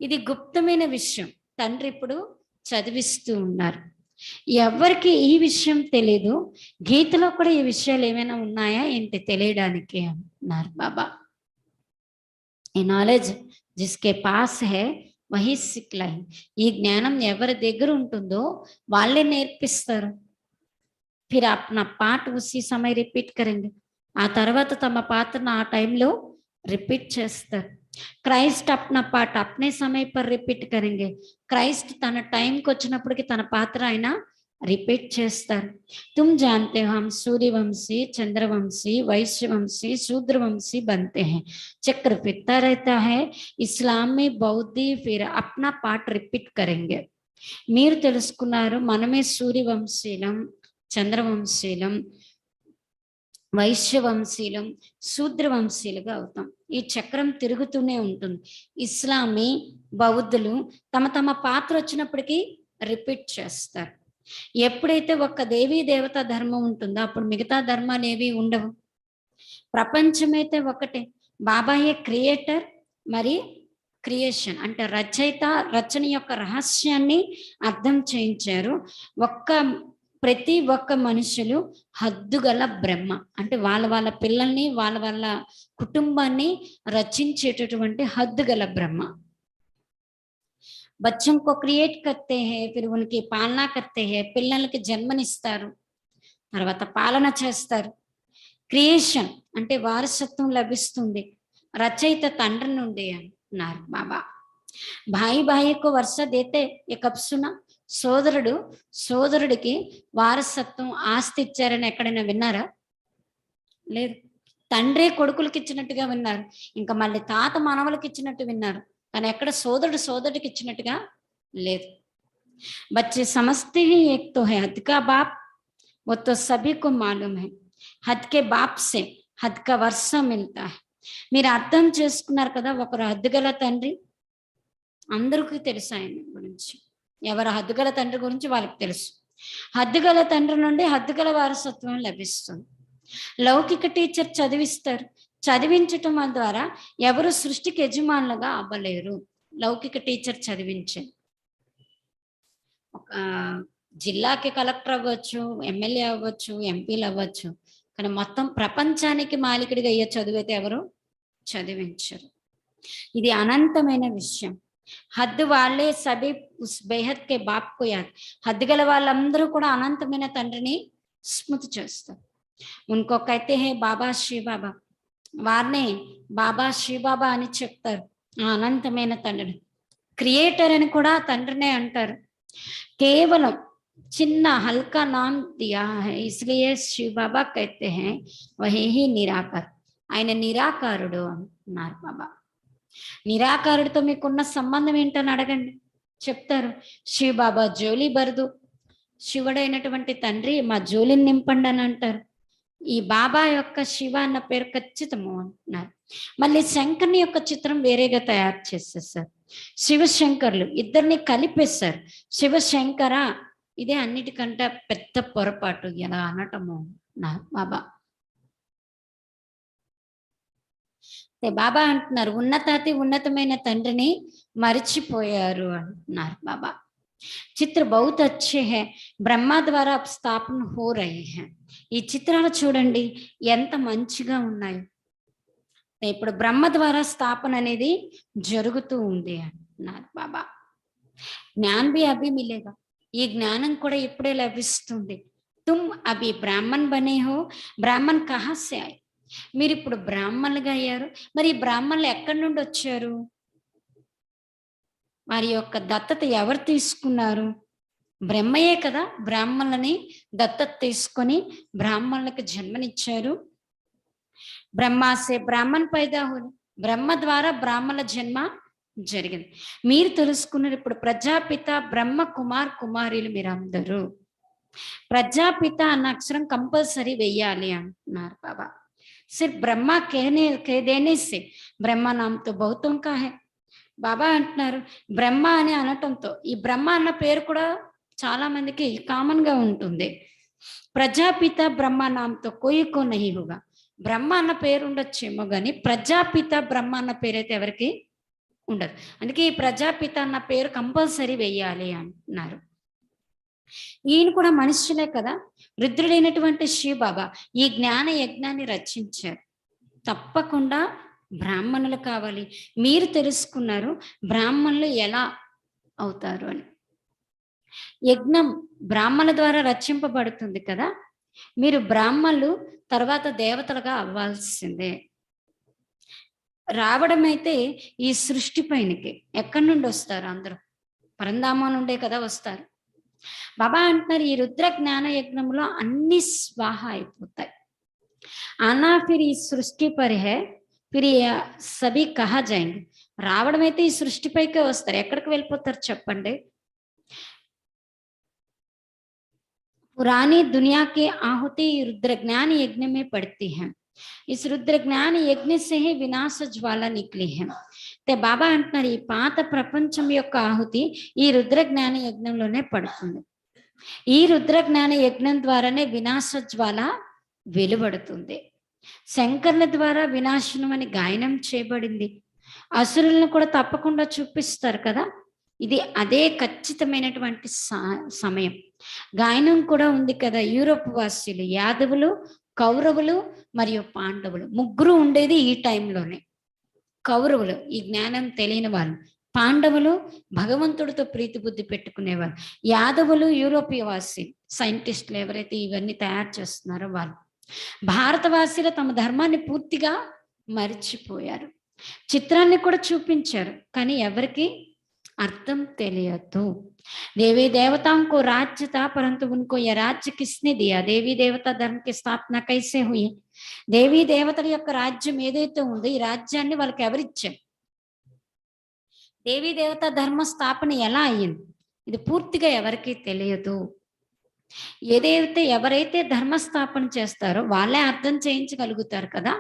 ఇది గుప్తమైన విషయం, తండ్రి ఇప్పుడు చదివిస్తూ ఉన్నారు. ఎవరికి ఈ విషయం తెలీదు, గీతలో కూడా ఈ విషయాలు ఏమైనా ఉన్నాయా ఏంటి తెలియడానికి అన్నారు బాబా. ఈ నాలెడ్జ్ జిస్కే పాస్ హై వహీ సిక్లాయి, ఈ జ్ఞానం ఎవరి దగ్గర ఉంటుందో వాళ్ళే నేర్పిస్తారు. ఫిర్ అప్నా పాట ఉసి సమయ రిపీట్ కరెంగే, ఆ తర్వాత తమ పాత్రను ఆ టైంలో రిపీట్ చేస్తారు. క్రైస్ట్ అప్నా పాట అప్నే సమయ పర్ రిపీట్ కరెంగే, క్రైస్ట్ తన టైంకి వచ్చినప్పటికి తన పాత్ర ఆయన రిపీట్ చేస్తారు. तुम जानते हो हम सूर्यवंशी चंद्रवंशी वैश्यवंशी शूद्रवंशी बनते हैं, चक्र फिरता रहता है. इस्लाम में बौद्धि फिर अपना पाठ रिपीट करेंगे. మీరు తెలుసుకున్నారు, మనమే సూర్యవంశీలం చంద్రవంశీలం వైశ్యవంశీలం శూద్రవంశీలుగా అవుతాం. ఈ చక్రం తిరుగుతూనే ఉంటుంది. ఇస్లామీ బౌద్ధులు తమ తమ పాత్ర వచ్చినప్పటికీ రిపీట్ చేస్తారు. ఎప్పుడైతే ఒక్క దేవీ దేవతా ధర్మం ఉంటుందో అప్పుడు మిగతా ధర్మాలు ఏవి ఉండవు. ప్రపంచమైతే ఒకటే. బాబాయే క్రియేటర్, మరి క్రియేషన్ అంటే రచయిత, రచన యొక్క రహస్యాన్ని అర్థం చేయించారు. ప్రతి ఒక్క మనుషులు హద్దుగల బ్రహ్మ అంటే వాళ్ళ వాళ్ళ పిల్లల్ని వాళ్ళ వాళ్ళ కుటుంబాన్ని రచించేటటువంటి హద్దుగల బ్రహ్మ. बच्चों को क्रिएट करते हैं, फिर उनकी पालना करते हैं, పిల్లలకి జన్మనిస్తారు, తర్వాత పాలన చేస్తారు. క్రియేషన్ అంటే వారసత్వం లభిస్తుంది, రచయిత తండ్రి నుండి అన్నారు బాబా. భాయి భాయికు వరుస దేతే కప్సున, సోదరుడు సోదరుడికి వారసత్వం ఆస్తి ఇచ్చారని ఎక్కడైనా విన్నారా? లేదు. తండ్రే కొడుకులకి ఇచ్చినట్టుగా విన్నారు, ఇంకా మళ్ళీ తాత మనవలకి ఇచ్చినట్టు విన్నారు, కానీ ఎక్కడ సోదరుడు సోదరుడికి ఇచ్చినట్టుగా లేదు. बच्चे समझते हैं एक तो है हद का बाप, वो तो सभी को मालूम है, हद के बाप से हद का वर्षा मिलता है. మీరు అర్థం చేసుకున్నారు కదా, ఒకరు హద్దుగల తండ్రి అందరికీ తెలుసు ఆయన గురించి. ఎవరు హద్దుగల తండ్రి గురించి వాళ్ళకి తెలుసు. హద్దుగల తండ్రి నుండి హద్దుగల వారసత్వం లభిస్తుంది. లౌకిక టీచర్ చదివిస్తారు, చదివించటం ద్వారా ఎవరు సృష్టికి యజమానులుగా అవ్వలేరు. లౌకిక టీచర్ చదివించే ఒక జిల్లాకి కలెక్టర్ అవ్వచ్చు, ఎమ్మెల్యే అవ్వచ్చు, ఎంపీలు అవ్వచ్చు, కానీ మొత్తం ప్రపంచానికి మాలికుడిగా అయ్యే చదువైతే ఎవరు చదివించరు. ఇది అనంతమైన విషయం. హద్దు వాళ్ళే సబీ ఉస్ బేహద్ కే బాప్ కు యాద్. హద్దు గల వాళ్ళందరూ కూడా అనంతమైన తండ్రిని స్మృతి చేస్తారు. ఉన్కో కైతే హే బాబా శ్రీ బాబా, వారినే బాబా శ్రీ బాబా అని చెప్తారు. ఆ అనంతమైన తండ్రిని క్రియేటర్ అని కూడా తండ్రినే అంటారు. కేవలం చిన్న హల్కా నామ్ దియా హై, ఇస్లియే శ్రీ బాబా కైతే హై వహీ హీ నిరాకార్. ఆయన నిరాకారుడు అన్నారు బాబా. నిరాకారుడితో మీకున్న సంబంధం ఏంటని అడగండి, చెప్తారు. శివ బాబా జోలి బరదు, శివుడైనటువంటి తండ్రి మా జోలిని నింపండి అని అంటారు. ఈ బాబా యొక్క శివ అన్న పేరు ఖచ్చితము అంటున్నారు. మళ్ళీ శంకర్ని యొక్క చిత్రం వేరేగా తయారు చేసేసారు. శివశంకర్లు ఇద్దరిని కలిపేశారు. శివశంకర, ఇదే అన్నిటికంటే పెద్ద పొరపాటు ఎలా అనటము నా బాబా. బాబా అంటున్నారు ఉన్నతాతి ఉన్నతమైన తండ్రిని మరిచిపోయారు అంటున్నారు బాబా. చిత్ర బహుత్ అచ్చే హై, బ్రహ్మ ద్వారా స్థాపన హో రహీ హై. ఈ చిత్రాలు చూడండి ఎంత మంచిగా ఉన్నాయి. ఇప్పుడు బ్రహ్మ ద్వారా స్థాపన అనేది జరుగుతూ ఉంది అంటున్నారు బాబా. జ్ఞాన్ బి అభి మిలేగా, ఈ జ్ఞానం కూడా ఇప్పుడే లభిస్తుంది. తుమ్ అభి బ్రాహ్మణ్ బనే హో, బ్రాహ్మణ్ కహా సే ఆయే. మీరు ఇప్పుడు బ్రాహ్మణులుగా అయ్యారు, మరి ఈ బ్రాహ్మణులు ఎక్కడి నుండి వచ్చారు? వారి యొక్క దత్తత ఎవరు తీసుకున్నారు? బ్రహ్మయే కదా బ్రాహ్మణులని దత్తత తీసుకొని బ్రాహ్మణులకు జన్మనిచ్చారు. బ్రహ్మాసే బ్రాహ్మణ్ పైదా హో, బ్రహ్మ ద్వారా బ్రాహ్మణుల జన్మ జరిగింది. మీరు తెలుసుకున్నారు ఇప్పుడు ప్రజాపిత బ్రహ్మ కుమార్ కుమారులు మీరందరూ. ప్రజాపిత అన్న అక్షరం కంపల్సరీ వెయ్యాలి అంటున్నారు బాబా. सिर्फ ब्रह्मा कह देने से ब्रह्मा नाम तो बहुतों का है. బాబా అంటున్నారు బ్రహ్మ అని అనటంతో, ఈ బ్రహ్మ అన్న పేరు కూడా చాలా మందికి కామన్ గా ఉంటుంది. ప్రజాపిత బ్రహ్మ నామతో కోయికో నహీ హోగా. బ్రహ్మ అన్న పేరు ఉండొచ్చేమో కానీ ప్రజాపిత బ్రహ్మ అన్న పేరు అయితే ఎవరికి ఉండదు. అందుకే ఈ ప్రజాపిత అన్న పేరు కంపల్సరీ వెయ్యాలి అంటున్నారు. ఈయన కూడా మనుష్యులే కదా. రుద్రుడైనటువంటి శివ బాబా ఈ జ్ఞాన యజ్ఞాన్ని రచించారు. తప్పకుండా బ్రాహ్మణులు కావాలి. మీరు తెలుసుకున్నారు బ్రాహ్మణులు ఎలా అవుతారు అని. యజ్ఞం బ్రాహ్మణుల ద్వారా రచింపబడుతుంది కదా. మీరు బ్రాహ్మణులు తర్వాత దేవతలుగా అవ్వాల్సిందే. రావడం అయితే ఈ సృష్టి పైనకి ఎక్కడి నుండి వస్తారు? అందరూ పరంధామం నుండే కదా వస్తారు. బాబా అంటున్నారు ఈ రుద్ర జ్ఞాన యజ్ఞంలో అన్ని స్వాహ అయిపోతాయి. ఆనా ఫిర్ ఈ సృష్టి పర్ హై, ఫిర్ సభీ కహా జాయింగే. రావడం అయితే ఈ సృష్టిపైకే వస్తారు, ఎక్కడికి వెళ్ళిపోతారు చెప్పండి? पुरानी दुनिया की आहुति रुद्र ज्ञान यज्ञ में पड़ती है. इस रुద్ర జ్ఞాన యజ్ఞ से ही వినాశ జ్వాల నిక్లి है. ते బాబా అంటున్నారు ఈ పాత ప్రపంచం యొక్క ఆహుతి ఈ రుద్ర జ్ఞాన యజ్ఞంలోనే పడుతుంది. ఈ రుద్ర జ్ఞాన యజ్ఞం ద్వారానే వినాశ జ్వాల వెలువడుతుంది. శంకర్ల ద్వారా వినాశనం అని గాయనం చేయబడింది. అసురులను కూడా తప్పకుండా చూపిస్తారు కదా. ఇది అదే ఖచ్చితమైనటువంటి సమయం. గాయనం కూడా ఉంది కదా, యూరోప్ వాసీలు యాదవులు, కౌరవులు మరియు పాండవులు ముగ్గురు ఉండేది ఈ టైంలోనే. కౌరవులు ఈ జ్ఞానం తెలియని వాళ్ళు, పాండవులు భగవంతుడితో ప్రీతి బుద్ధి పెట్టుకునేవారు, యాదవులు యూరోపియ వాసి సైంటిస్టులు ఎవరైతే ఇవన్నీ తయారు చేస్తున్నారో వాళ్ళు. భారతవాసీలు తమ ధర్మాన్ని పూర్తిగా మరిచిపోయారు. చిత్రాన్ని కూడా చూపించారు కానీ ఎవరికి అర్థం తెలియదు. देवी देवताओं को राज्य था परंतु उनको यह राज्य किसने दिया? देवी देवता धर्म की स्थापना कैसे हुई? దేవీ దేవతల యొక్క రాజ్యం ఏదైతే ఉందో ఈ రాజ్యాన్ని వాళ్ళకి ఎవరిచ్చారు? దేవీ దేవత ధర్మ స్థాపన ఎలా అయ్యింది? ఇది పూర్తిగా ఎవరికి తెలియదు. ఎవరైతే ధర్మస్థాపన చేస్తారో వాళ్ళే అర్థం చేయించగలుగుతారు కదా.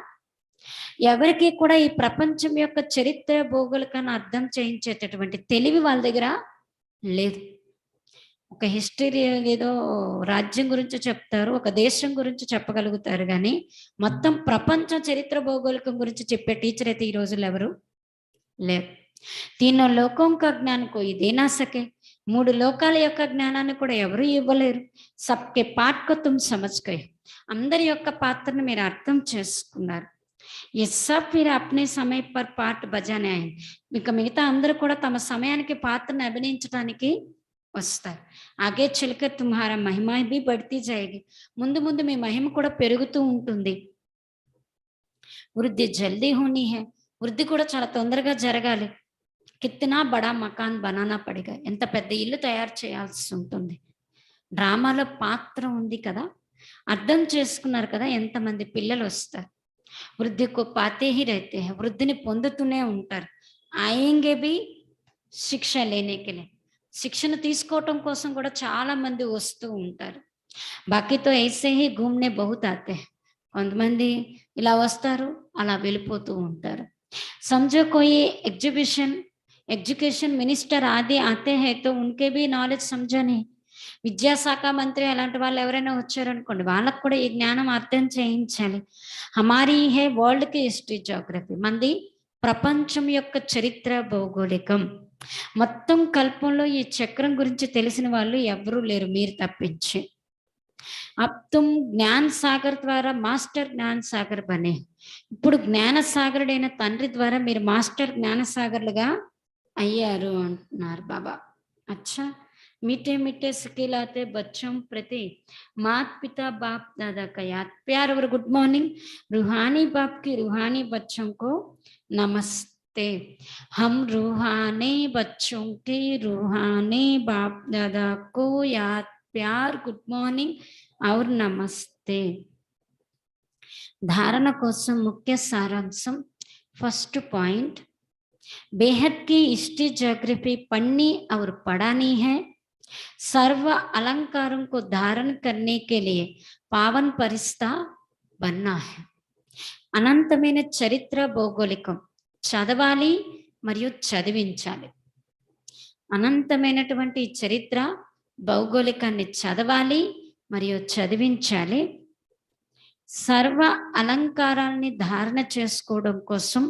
ఎవరికి కూడా ఈ ప్రపంచం యొక్క చరిత్ర భౌగోళికాన్ని అర్థం చేయించేటటువంటి తెలివి వాళ్ళ దగ్గర లేదు. ఒక హిస్టరీ ఏదో రాజ్యం గురించి చెప్తారు, ఒక దేశం గురించి చెప్పగలుగుతారు కానీ మొత్తం ప్రపంచ చరిత్ర భౌగోళికం గురించి చెప్పే టీచర్ అయితే ఈ రోజుల్లో ఎవరు లేరు. तीनों लोकों का ज्ञान कोई दे ना सके. మూడు లోకాల యొక్క జ్ఞానాన్ని కూడా ఎవరు ఇవ్వలేరు. సబ్కే పార్ట్ కో తుమ్ సమజ్ గయే. అందరి యొక్క పాత్రను మీరు అర్థం చేసుకున్నారు. ये सब फिर अपने समय पर पाठ बजाने आए. ఇంకా మిగతా అందరూ కూడా తమ సమయానికి పాత్రను అభినయించడానికి వస్తారు. ఆగే చల్కర్ తుమ్హారా మహిమ भी बढ़ती जाएगी. ముందు ముందు మీ మహిమ కూడా పెరుగుతూ ఉంటుంది. వృద్ధి జల్దీ హోనీ హై. వృద్ధి కూడా చాలా తొందరగా జరగాలి. కిత్నా బడా మకాన్ బనానా పడేగా. ఎంత పెద్ద ఇల్లు తయారు చేయాల్సి ఉంటుంది. డ్రామాలో పాత్ర ఉంది కదా, అర్థం చేసుకున్నారు కదా, ఎంతమంది పిల్లలు వస్తారు. వృద్ధి కో పాతే హీ రహతే హై. వృద్ధిని పొందుతూనే ఉంటారు. ఆయేంగే భీ శిక్ష లేనేకే లే. శిక్షణ తీసుకోవటం కోసం కూడా చాలా మంది వస్తూ ఉంటారు. బాకీతో ఐసే హీ ఘూమ్నే బహుత్ ఆతే హై. కొంతమంది ఇలా వస్తారు, అలా వెళ్ళిపోతూ ఉంటారు. समझो कोई एजुकेशन मिनिस्टर आदि आते हैं तो उनके भी नॉलेज समझा नहीं. విద్యాశాఖ మంత్రి అలాంటి వాళ్ళు ఎవరైనా వచ్చారనుకోండి, వాళ్ళకు కూడా ఈ జ్ఞానం అర్థం చేయించాలి. హమారీ హే వరల్డ్ కి హిస్టరీ జియోగ్రఫీ. మంది ప్రపంచం యొక్క చరిత్ర భౌగోళికం. మొత్తం కల్పంలో ఈ చక్రం గురించి తెలిసిన వాళ్ళు ఎవరూ లేరు మీరు తప్పించి. अब तुम జ్ఞాన్ సాగర్ ద్వారా మాస్టర్ జ్ఞాన్ సాగర్ బనే. ఇప్పుడు జ్ఞాన సాగరుడైన తండ్రి ద్వారా మీరు మాస్టర్ జ్ఞాన సాగర్లుగా అయ్యారు అంటున్నారు బాబా. అచ్చా, मीठे मीठे सिखिलाते बच्चों प्रति मात पिता बाप दादा का याद प्यार और गुड मॉर्निंग. रूहानी बाप की रूहानी बच्चों को नमस्ते. हम रूहानी बच्चों के रूहानी बाप दादा को याद प्यार गुड मॉर्निंग और नमस्ते. धारण కోసం ముఖ్య సారాంశం. फर्स्ट पॉइंट, बेहद की हिस्ट्री ज्योग्राफी पढ़नी और पढ़ानी है. सर्व अलंकारों को धारण करने के लिए पावन परिस्था बनना है. అనంతమైన చరిత్ర భౌగోళికం చదవాలి మరియు చదివించాలి. అనంతమైనటువంటి చరిత్ర భౌగోళికాన్ని చదవాలి మరియు చదివించాలి. సర్వ అలంకారాన్ని ధారణ చేసుకోవడం కోసం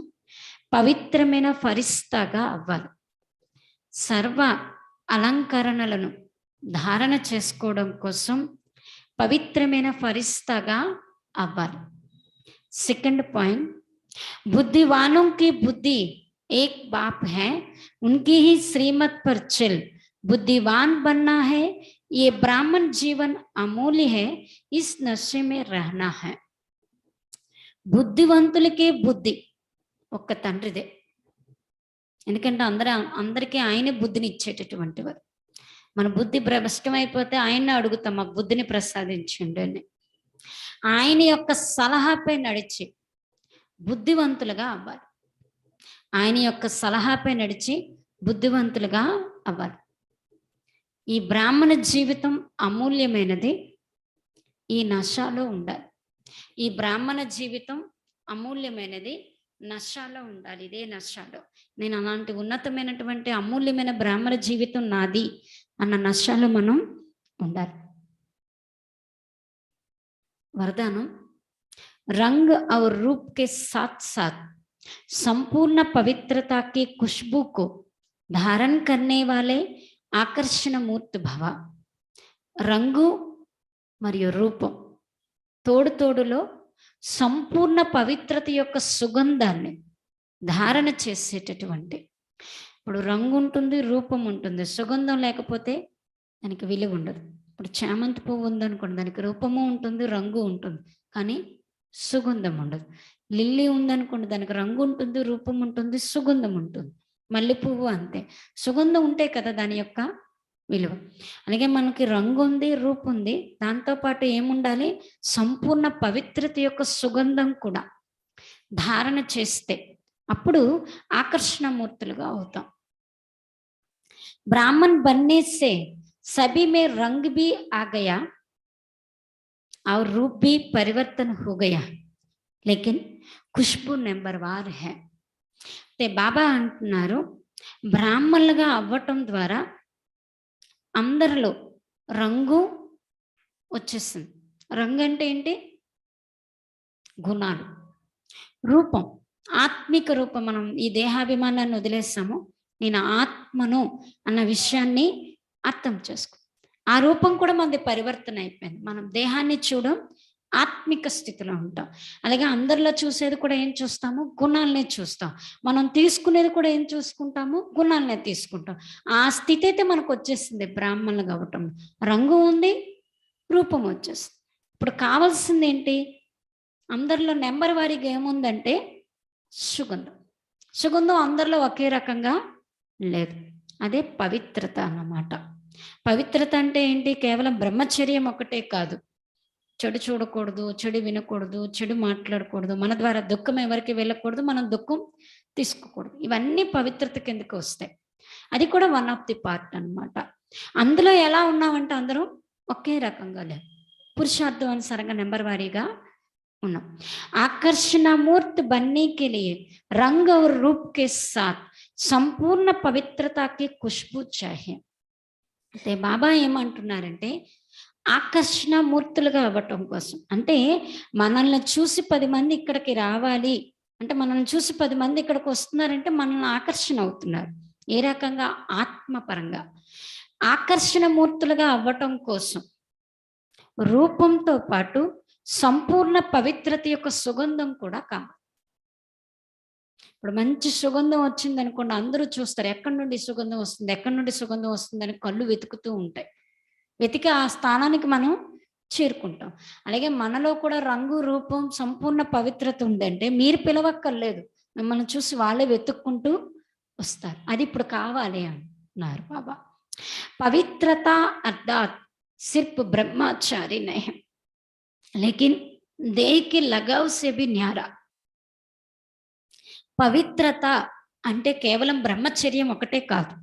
పవిత్రమైన ఫరిస్తాగా అవ్వాలి. సర్వ అలంకరణలను ధారణ చేసుకోవడం కోసం పవిత్రమైన ఫరిస్తాగా అవ్వాలి. సెకండ్ పాయింట్, बुद्धिवानों की बुद्धि एक बाप है, उनकी ही श्रीमत पर चल. बुद्धिवान बनना है. ये ब्राह्मण जीवन अमूल्य है. इस नशे में रहना है. బుద్ధివంతులకే బుద్ధి ఒక్క తండ్రిదే. ఎందుకంటే అందరికీ ఆయనే బుద్ధిని ఇచ్చేటటువంటి వారు. మన బుద్ధి భ్రష్టమైపోతే ఆయన్ని అడుగుతాం, మాకు బుద్ధిని ప్రసాదించండి అని. ఆయన యొక్క సలహాపై నడిచి బుద్ధివంతులుగా అవ్వాలి. ఆయన యొక్క సలహాపై నడిచి బుద్ధివంతులుగా అవ్వాలి. ఈ బ్రాహ్మణ జీవితం అమూల్యమైనది. ఈ నశాలో ఉండాలి. ఈ బ్రాహ్మణ జీవితం అమూల్యమైనది, నశాలో ఉండాలి. ఇదే నశాలో నేను అలాంటి ఉన్నతమైనటువంటి అమూల్యమైన బ్రాహ్మణ జీవితం నాది అన్న నశాలో మనం ఉండాలి. वरदानम रंग और रूप के साथ साथ संपूर्ण पवित्रता की खुशबू को धारण करने वाले आकर्षण मूर्त भव. రంగు మరియు రూపం తోడు తోడులో సంపూర్ణ పవిత్రత యొక్క సుగంధాన్ని ధారణ చేసేటటువంటి, ఇప్పుడు రంగు ఉంటుంది, రూపం ఉంటుంది, సుగంధం లేకపోతే దానికి విలువ ఉండదు. ఇప్పుడు చామంతి పువ్వు ఉందనుకోండి, దానికి రూపము ఉంటుంది, రంగు ఉంటుంది, కానీ సుగంధం ఉండదు. లిల్లీ ఉందనుకోండి, దానికి రంగు ఉంటుంది, రూపం ఉంటుంది, సుగంధం ఉంటుంది. మల్లె పువ్వు అంతే, సుగంధం ఉంటే కదా దాని యొక్క విలువ. అలాగే మనకి రంగు ఉంది, రూపం ఉంది, దాంతోపాటు ఏముండాలి, సంపూర్ణ పవిత్రత యొక్క సుగంధం కూడా ధారణ చేస్తే అప్పుడు ఆకర్షణమూర్తులుగా అవుతాం. ब्राह्मण बनने से सभी में रंग भी आ गया और रूप भी परिवर्तन हो गया, लेकिन खुशबू నెంబర్వార్ है. అంటే బాబా అంటున్నారు, బ్రాహ్మణులుగా అవ్వటం ద్వారా అందరిలో రంగు వచ్చేస్తుంది. రంగు అంటే ఏంటి, గుణాలు. రూపం, ఆత్మిక రూపం. మనం ఈ దేహాభిమానాన్ని వదిలేస్తాము, నేను ఆత్మను అన్న విషయాన్ని అర్థం చేసుకో. ఆ రూపం కూడా మనది పరివర్తన అయిపోయింది. మనం దేహాన్ని చూడం, ఆత్మిక స్థితిలో ఉంటాం. అలాగే అందరిలో చూసేది కూడా ఏం చూస్తాము, గుణాలనే చూస్తాం. మనం తీసుకునేది కూడా ఏం చూసుకుంటాము, గుణాలనే తీసుకుంటాం. ఆ స్థితి అయితే మనకు వచ్చేసింది బ్రాహ్మణులు కావటం. రంగు ఉంది, రూపం వచ్చేస్తుంది. ఇప్పుడు కావాల్సింది ఏంటి, అందరిలో నెంబర్ వారీగా ఏముందంటే సుగంధం. సుగంధం అందరిలో ఒకే రకంగా లేదు, అదే పవిత్రత అన్నమాట. పవిత్రత అంటే ఏంటి, కేవలం బ్రహ్మచర్యం ఒకటే కాదు. చెడు చూడకూడదు, చెడు వినకూడదు, చెడు మాట్లాడకూడదు, మన ద్వారా దుఃఖం ఎవరికి వెళ్ళకూడదు, మనం దుఃఖం తీసుకోకూడదు. ఇవన్నీ పవిత్రత కిందకి వస్తాయి. అది కూడా వన్ ఆఫ్ ది పార్ట్ అన్నమాట. అందులో ఎలా ఉన్నామంటే అందరూ ఒకే రకంగా లేదు, పురుషార్థం అనుసారంగా నెంబర్ వారీగా ఉన్నాం. आकर्षण मूर्त बनने के लिए रंग और रूप के साथ संपूर्ण पवित्रता की खुशबू चाहिए. అంటే బాబా ఏమంటున్నారంటే ఆకర్షణ మూర్తులుగా అవ్వటం కోసం, అంటే మనల్ని చూసి 10 మంది ఇక్కడికి రావాలి అంటే, మనల్ని చూసి 10 మంది ఇక్కడికి వస్తున్నారంటే మనల్ని ఆకర్షణ అవుతున్నారు. ఏ రకంగా, ఆత్మపరంగా. ఆకర్షణ మూర్తులుగా అవ్వటం కోసం రూపంతో పాటు సంపూర్ణ పవిత్రత యొక్క సుగంధం కూడా కావాలి. ఇప్పుడు మంచి సుగంధం వచ్చింది అనుకోండి, అందరూ చూస్తారు, ఎక్కడి నుండి సుగంధం వస్తుంది, ఎక్కడి నుండి సుగంధం వస్తుందని కళ్ళు వెతుకుతూ ఉంటాయి. వెతికి ఆ స్థానానికి మనం చేరుకుంటాం. అలాగే మనలో కూడా రంగు, రూపం, సంపూర్ణ పవిత్రత ఉందంటే మీరు పిలవక్కర్లేదు, మిమ్మల్ని చూసి వాళ్ళే వెతుక్కుంటూ వస్తారు. అది ఇప్పుడు కావాలి అన్నారు బాబా. పవిత్రత అర్థాత్ సిర్ఫ్ బ్రహ్మచారి నహీ, लेकिन देह के लगाव से भी न्यारा. పవిత్రత అంటే కేవలం బ్రహ్మచర్యం ఒకటే కాదు,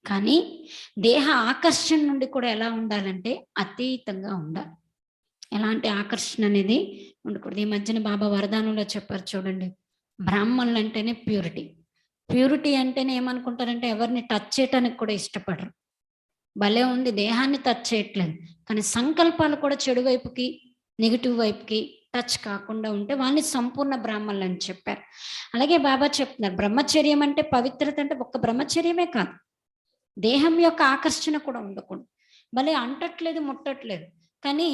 కానీ దేహ ఆకర్షణ నుండి కూడా ఎలా ఉండాలంటే అతీతంగా ఉండాలి. ఎలాంటి ఆకర్షణ అనేది ఉండకూడదు. ఈ మధ్యన బాబా వరదానంలో చెప్పారు చూడండి, బ్రాహ్మణులు అంటేనే ప్యూరిటీ. ప్యూరిటీ అంటేనే ఏమనుకుంటారంటే ఎవరిని టచ్ చేయటానికి కూడా ఇష్టపడరు. భలే ఉంది, దేహాన్ని టచ్ చేయట్లేదు, కానీ సంకల్పాలు కూడా చెడు వైపుకి, నెగిటివ్ వైపుకి టచ్ కాకుండా ఉంటే వాళ్ళని సంపూర్ణ బ్రాహ్మణులు అని చెప్పారు. అలాగే బాబా చెప్తున్నారు, బ్రహ్మచర్యం అంటే పవిత్రత అంటే ఒక్క బ్రహ్మచర్యమే కాదు, దేహం యొక్క ఆకర్షణ కూడా ఉండకూడదు. భలే అంటట్లేదు, ముట్టట్లేదు, కానీ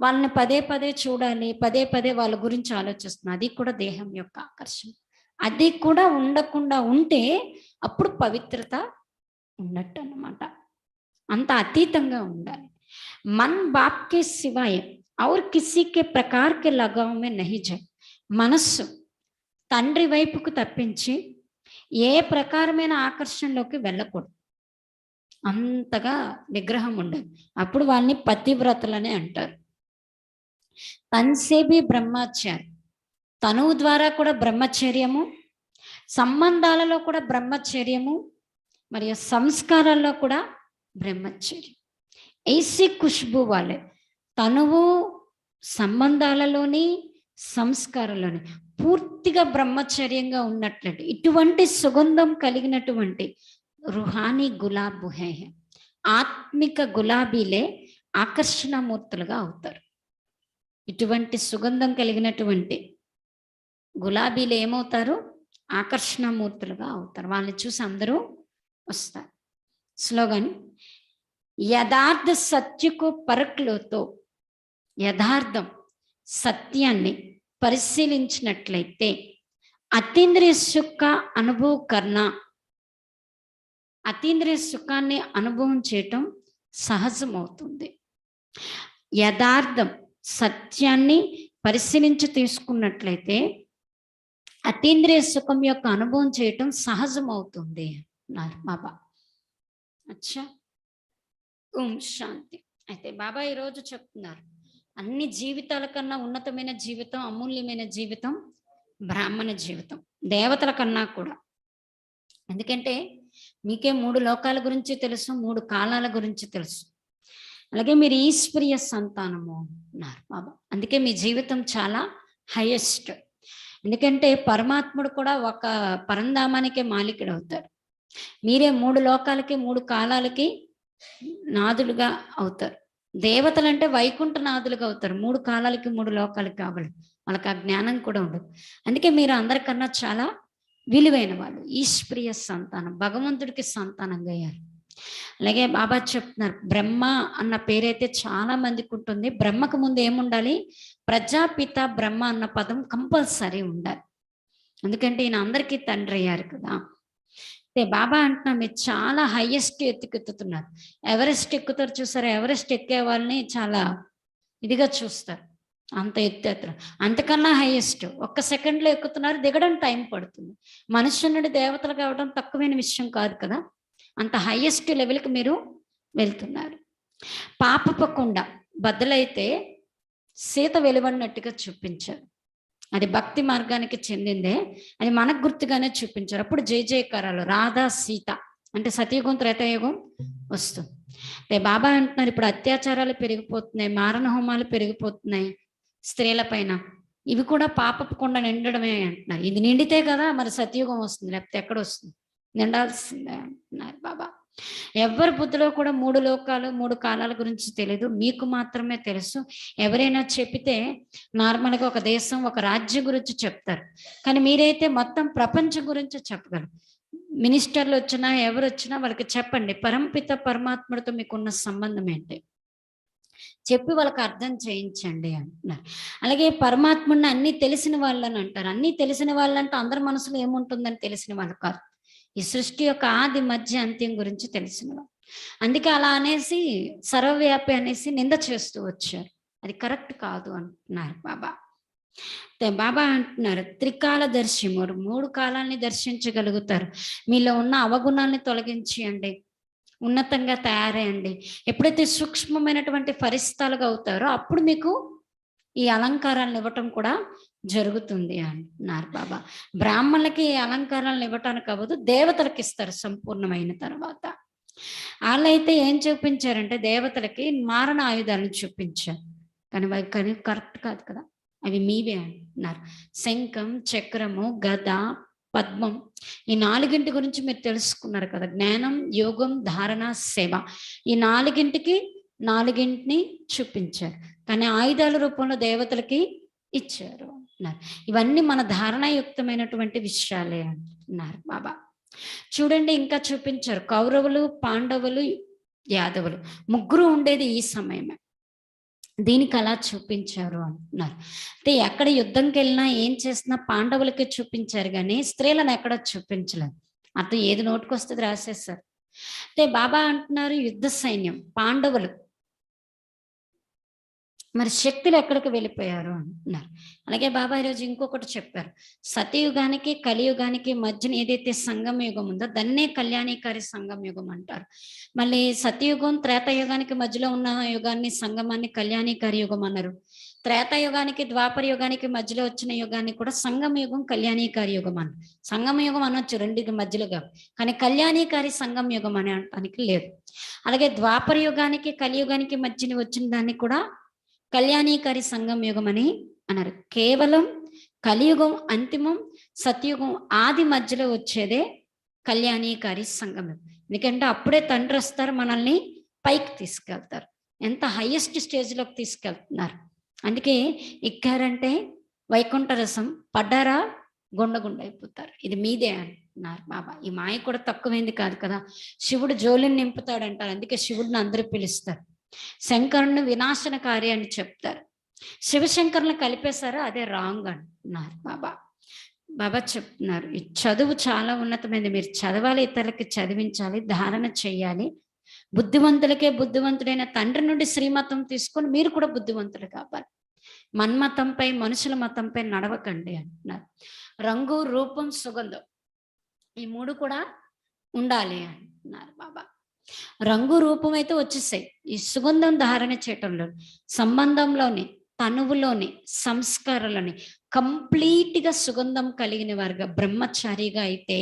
వాళ్ళని పదే పదే చూడాలి, పదే పదే వాళ్ళ గురించి ఆలోచిస్తున్నా, అది కూడా దేహం యొక్క ఆకర్షణ. అది కూడా ఉండకుండా ఉంటే అప్పుడు పవిత్రత ఉన్నట్టు అన్నమాట. అంత అతీతంగా ఉండాలి. మన్ బాప్ కే సివాయ और किसी के प्रकार के लगाव में नहीं जाए. మనస్సు తండ్రి వైపుకు తప్పించి ఏ ప్రకారమైన ఆకర్షణలోకి వెళ్ళకూడదు. అంతగా నిగ్రహం ఉండదు, అప్పుడు వాళ్ళని పతివ్రతలనే అంటారు. తన్సేబి బ్రహ్మచారి, తనువు ద్వారా కూడా బ్రహ్మచర్యము, సంబంధాలలో కూడా బ్రహ్మచర్యము, మరియు సంస్కారాల్లో కూడా బ్రహ్మచర్యం. ఐసి ఖుష్బూ వాళ్ళే తనువు సంబంధాలలోని సంస్కారంలోని పూర్తిగా బ్రహ్మచర్యంగా ఉన్నట్లంటే ఇటువంటి సుగంధం కలిగినటువంటి రుహానీ గులాబు హై, ఆత్మిక గులాబీలే ఆకర్షణమూర్తులుగా అవుతారు. ఇటువంటి సుగంధం కలిగినటువంటి గులాబీలు ఏమవుతారు? ఆకర్షణమూర్తులుగా అవుతారు. వాళ్ళని చూసి అందరూ వస్తారు. స్లోగన్, యథార్థ సత్యకు పరక్లోతో, యథార్థం సత్యాన్ని పరిశీలించినట్లయితే అతీంద్రియ సుఖ అనుభవ కర్ణ, అతీంద్రియ సుఖాన్ని అనుభవం చేయటం సహజమవుతుంది. యథార్థం సత్యాన్ని పరిశీలించి తీసుకున్నట్లయితే అతీంద్రియ సుఖం యొక్క అనుభవం చేయటం సహజమవుతుంది అన్నారు బాబా. అచ్చా, ఓం శాంతి. అయితే బాబా ఈరోజు చెప్తున్నారు, అన్ని జీవితాల కన్నా ఉన్నతమైన జీవితం, అమూల్యమైన జీవితం బ్రాహ్మణ జీవితం, దేవతల కన్నా కూడా. ఎందుకంటే మీకే 3 లోకాల గురించి తెలుసు, 3 కాలాల గురించి తెలుసు. అలాగే మీరు ఈశ్వరీయ సంతానము అన్నారు బాబా. అందుకే మీ జీవితం చాలా హైయెస్ట్. ఎందుకంటే పరమాత్ముడు కూడా ఒక పరంధామానికే మాలికుడు అవుతాడు. మీరే 3 లోకాలకి 3 కాలాలకి నాదులుగా అవుతారు. దేవతలు అంటే వైకుంఠ నాదులుగా అవుతారు. 3 కాలాలకి 3 లోకాలకి కావాలి. వాళ్ళకి ఆ జ్ఞానం కూడా ఉండదు. అందుకే మీరు అందరికన్నా చాలా విలువైన వాళ్ళు, ఈశ్వరీయ సంతానం, భగవంతుడికి సంతానంగా అయ్యారు. అలాగే బాబా చెప్తున్నారు, బ్రహ్మ అన్న పేరైతే చాలా మందికి ఉంటుంది. బ్రహ్మకు ముందు ఏముండాలి? ప్రజాపిత బ్రహ్మ అన్న పదం కంపల్సరీ ఉండాలి. ఎందుకంటే ఈయన అందరికీ తండ్రి అయ్యారు కదా. బాబా అంటున్నా, మీరు చాలా హైయెస్ట్ ఎత్తుకెత్తుతున్నారు. ఎవరెస్ట్ ఎక్కుతారు చూసారా? ఎవరెస్ట్ ఎక్కే వాళ్ళని చాలా ఇదిగా చూస్తారు, అంత ఎత్తు. అంతకన్నా హైయెస్ట్ 1 సెకండ్లో ఎక్కుతున్నారు, దిగడం టైం పడుతుంది. మనుష్యుల నుండి దేవతలు కావడం తక్కువైన విషయం కాదు కదా. అంత హైయెస్ట్ లెవెల్కి మీరు వెళ్తున్నారు. పాపపు కుండ బద్దలైతే సీత వెలువడినట్టుగా చూపించారు. అది భక్తి మార్గానికి చెందిందే, అది మనకు గుర్తుగానే చూపించారు. అప్పుడు జయ జయకారాలు, రాధా సీత అంటే సతయుగం త్రేతాయుగం వస్తుంది. బాబా అంటున్నారు, ఇప్పుడు అత్యాచారాలు పెరిగిపోతున్నాయి, మారణ హోమాలు పెరిగిపోతున్నాయి స్త్రీల పైన. ఇవి కూడా పాపపు కుండ నిండడమే అంటున్నారు. ఇది నిండితే కదా మరి సతయుగం వస్తుంది, లేకపోతే ఎక్కడ వస్తుంది? నిండాల్సిందే అంటున్నారు బాబా. ఎవరి బుద్ధిలో కూడా 3 లోకాలు 3 కాలాల గురించి తెలియదు, మీకు మాత్రమే తెలుసు. ఎవరైనా చెప్పితే నార్మల్గా ఒక దేశం ఒక రాజ్యం గురించి చెప్తారు, కానీ మీరైతే మొత్తం ప్రపంచం గురించి చెప్పగలరు. మినిస్టర్లు వచ్చినా ఎవరు వచ్చినా వాళ్ళకి చెప్పండి, పరంపిత పరమాత్ముడితో మీకున్న సంబంధం ఏంటి చెప్పి వాళ్ళకి అర్థం చేయించండి అంటున్నారు. అలాగే పరమాత్ముడిని అన్నీ తెలిసిన వాళ్ళని అంటారు. అన్నీ తెలిసిన వాళ్ళంటే అందరి మనసులో ఏముంటుందని తెలిసిన వాళ్ళు కాదు, ఈ సృష్టి యొక్క ఆది మధ్య అంత్యం గురించి తెలిసిన వాళ్ళు. అందుకే అలా అనేసి సర్వవ్యాపి అనేసి నింద చేస్తూ వచ్చారు. అది కరెక్ట్ కాదు అంటున్నారు బాబా. బాబా అంటున్నారు, త్రికాలదర్శి, 3 కాలాల్ని దర్శించగలుగుతారు. మీలో ఉన్న అవగుణాలని తొలగించేయండి, ఉన్నతంగా తయారయ్యండి. ఎప్పుడైతే సూక్ష్మమైనటువంటి ఫరిస్తాలుగా అవుతారో అప్పుడు మీకు ఈ అలంకారాలను ఇవ్వటం కూడా జరుగుతుంది అంటున్నారు బాబా. బ్రాహ్మణులకి అలంకారాలను ఇవ్వటానికి అవ్వదు, దేవతలకు ఇస్తారు సంపూర్ణమైన తర్వాత. వాళ్ళైతే ఏం చూపించారంటే దేవతలకి మారణ ఆయుధాలను చూపించారు, కానీ అవి కరెక్ట్ కాదు కదా, అవి మీవే అంటున్నారు. శంఖం, చక్రము, గద, పద్మం, ఈ 4 గురించి మీరు తెలుసుకున్నారు కదా. జ్ఞానం, యోగం, ధారణ, సేవ, ఈ 4ని చూపించారు, కానీ ఆయుధాల రూపంలో దేవతలకి ఇచ్చారు అన్నారు. ఇవన్నీ మన ధారణాయుక్తమైనటువంటి విషయాలే అంటున్నారు బాబా. చూడండి, ఇంకా చూపించారు, కౌరవులు, పాండవులు, యాదవులు 3 ఉండేది ఈ సమయమే. దీనికి అలా చూపించారు అంటున్నారు. అంటే ఎక్కడ యుద్ధంకి వెళ్ళినా ఏం చేసినా పాండవులకి చూపించారు, కానీ స్త్రీలను ఎక్కడ చూపించలేదు. అర్థం ఏది నోటికి వస్తుంది రాసేస్తారు. అంటే బాబా అంటున్నారు, యుద్ధ సైన్యం పాండవులు, మరి శక్తులు ఎక్కడికి వెళ్ళిపోయారు అంటున్నారు. అలాగే బాబా ఈరోజు ఇంకొకటి చెప్పారు, సతయుగానికి కలియుగానికి మధ్యన ఏదైతే సంగమ యుగం ఉందో దాన్నే కళ్యాణీకారి సంగమ యుగం అంటారు. మళ్ళీ సతయుగం త్రేతాయుగానికి మధ్యలో ఉన్న యుగాన్ని, సంగమాన్ని కళ్యాణీకారి యుగం అన్నారు. త్రేతాయుగానికి ద్వాపర యుగానికి మధ్యలో వచ్చిన యుగాన్ని కూడా సంగమ యుగం, కళ్యాణీకారి యుగం అన్నారు. సంగమ యుగం అనొచ్చు రెండింటి మధ్యలోగా, కానీ కళ్యాణీకారి సంగమ యుగం అని అనటానికి లేదు. అలాగే ద్వాపర యుగానికి కలియుగానికి మధ్యన వచ్చిన దాన్ని కూడా కళ్యాణీకారి సంగం యుగం అని అన్నారు. కేవలం కలియుగం అంతిమం, సత్యుగం ఆది మధ్యలో వచ్చేదే కళ్యాణీకారి సంగం. ఎందుకంటే అప్పుడే తండ్రి వస్తారు, మనల్ని పైకి తీసుకెళ్తారు, ఎంత హైయెస్ట్ స్టేజ్లోకి తీసుకెళ్తున్నారు. అందుకే ఎక్కారంటే వైకుంఠ రసం, పడ్డారా గుండగుండ అయిపోతారు, ఇది మీదే అంటున్నారు బాబా. ఈ మాయ కూడా తక్కువైంది కాదు కదా. శివుడు జోలిని నింపుతాడు అంటారు, అందుకే శివుడిని అందరూ పిలుస్తారు. శంకరుని వినాశనకారి అని చెప్తారు. శివశంకరుని కలిపేశారు, అదే రాంగ్ అంటున్నారు బాబా. బాబా చెప్తున్నారు ఈ చదువు చాలా ఉన్నతమైనది, మీరు చదవాలి, ఇతరులకి చదివించాలి, ధారణ చెయ్యాలి. బుద్ధివంతులకే బుద్ధివంతుడైన తండ్రి నుండి శ్రీమతం తీసుకొని మీరు కూడా బుద్ధివంతులు కావాలి. మన్మతంపై, మనుషుల మతంపై నడవకండి అంటున్నారు. రంగు, రూపం, సుగంధం ఈ మూడు కూడా ఉండాలి అంటున్నారు బాబా. రంగు రూపం అయితే వచ్చేసాయి, ఈ సుగంధం ధారణ చేయటంలో, సంబంధంలోని, తనువులోని, సంస్కారాలని కంప్లీట్గా సుగంధం కలిగిన వారుగా బ్రహ్మచారిగా అయితే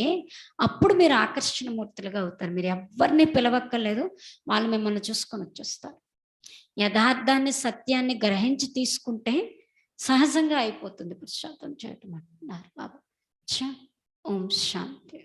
అప్పుడు మీరు ఆకర్షణ మూర్తులుగా అవుతారు. మీరు ఎవరిని పిలవక్కర్లేదు, వాళ్ళు మిమ్మల్ని చూసుకొని వచ్చేస్తారు. యథార్థాన్ని, సత్యాన్ని గ్రహించి తీసుకుంటే సహజంగా అయిపోతుంది పురుషార్థం చేయటం అంటున్నారు బాబా. ఓం శాంతి.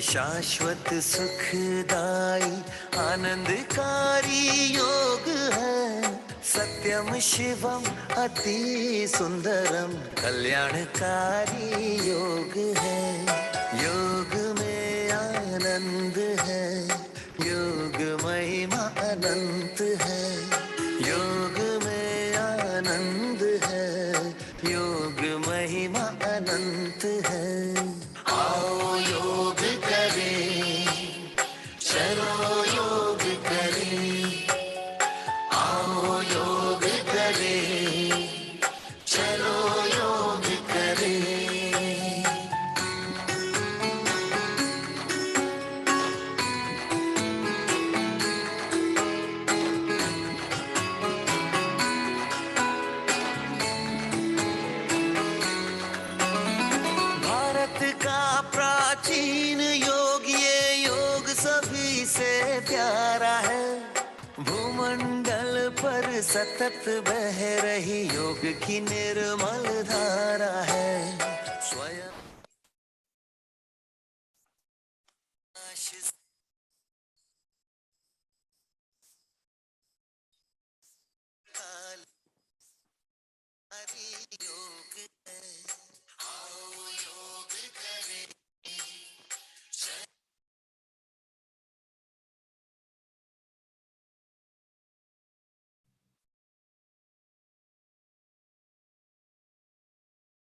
शाश्वत सुखदाई आनंदकारी योग है, सत्यम शिवम अति सुंदरम कल्याणकारी योग है। योग में आनंद है, योग महिमा अनंत है। योग में आनंद है, योग महिमा अनंत है। आओ योग करें, चलो योग करें, आओ योग करें, चलो योग करें। भारत का प्राचीन योग, ये योग सभी से प्यारा है। भूमंडल पर सतत बह रही योग की निर्मल धारा है। स्वयं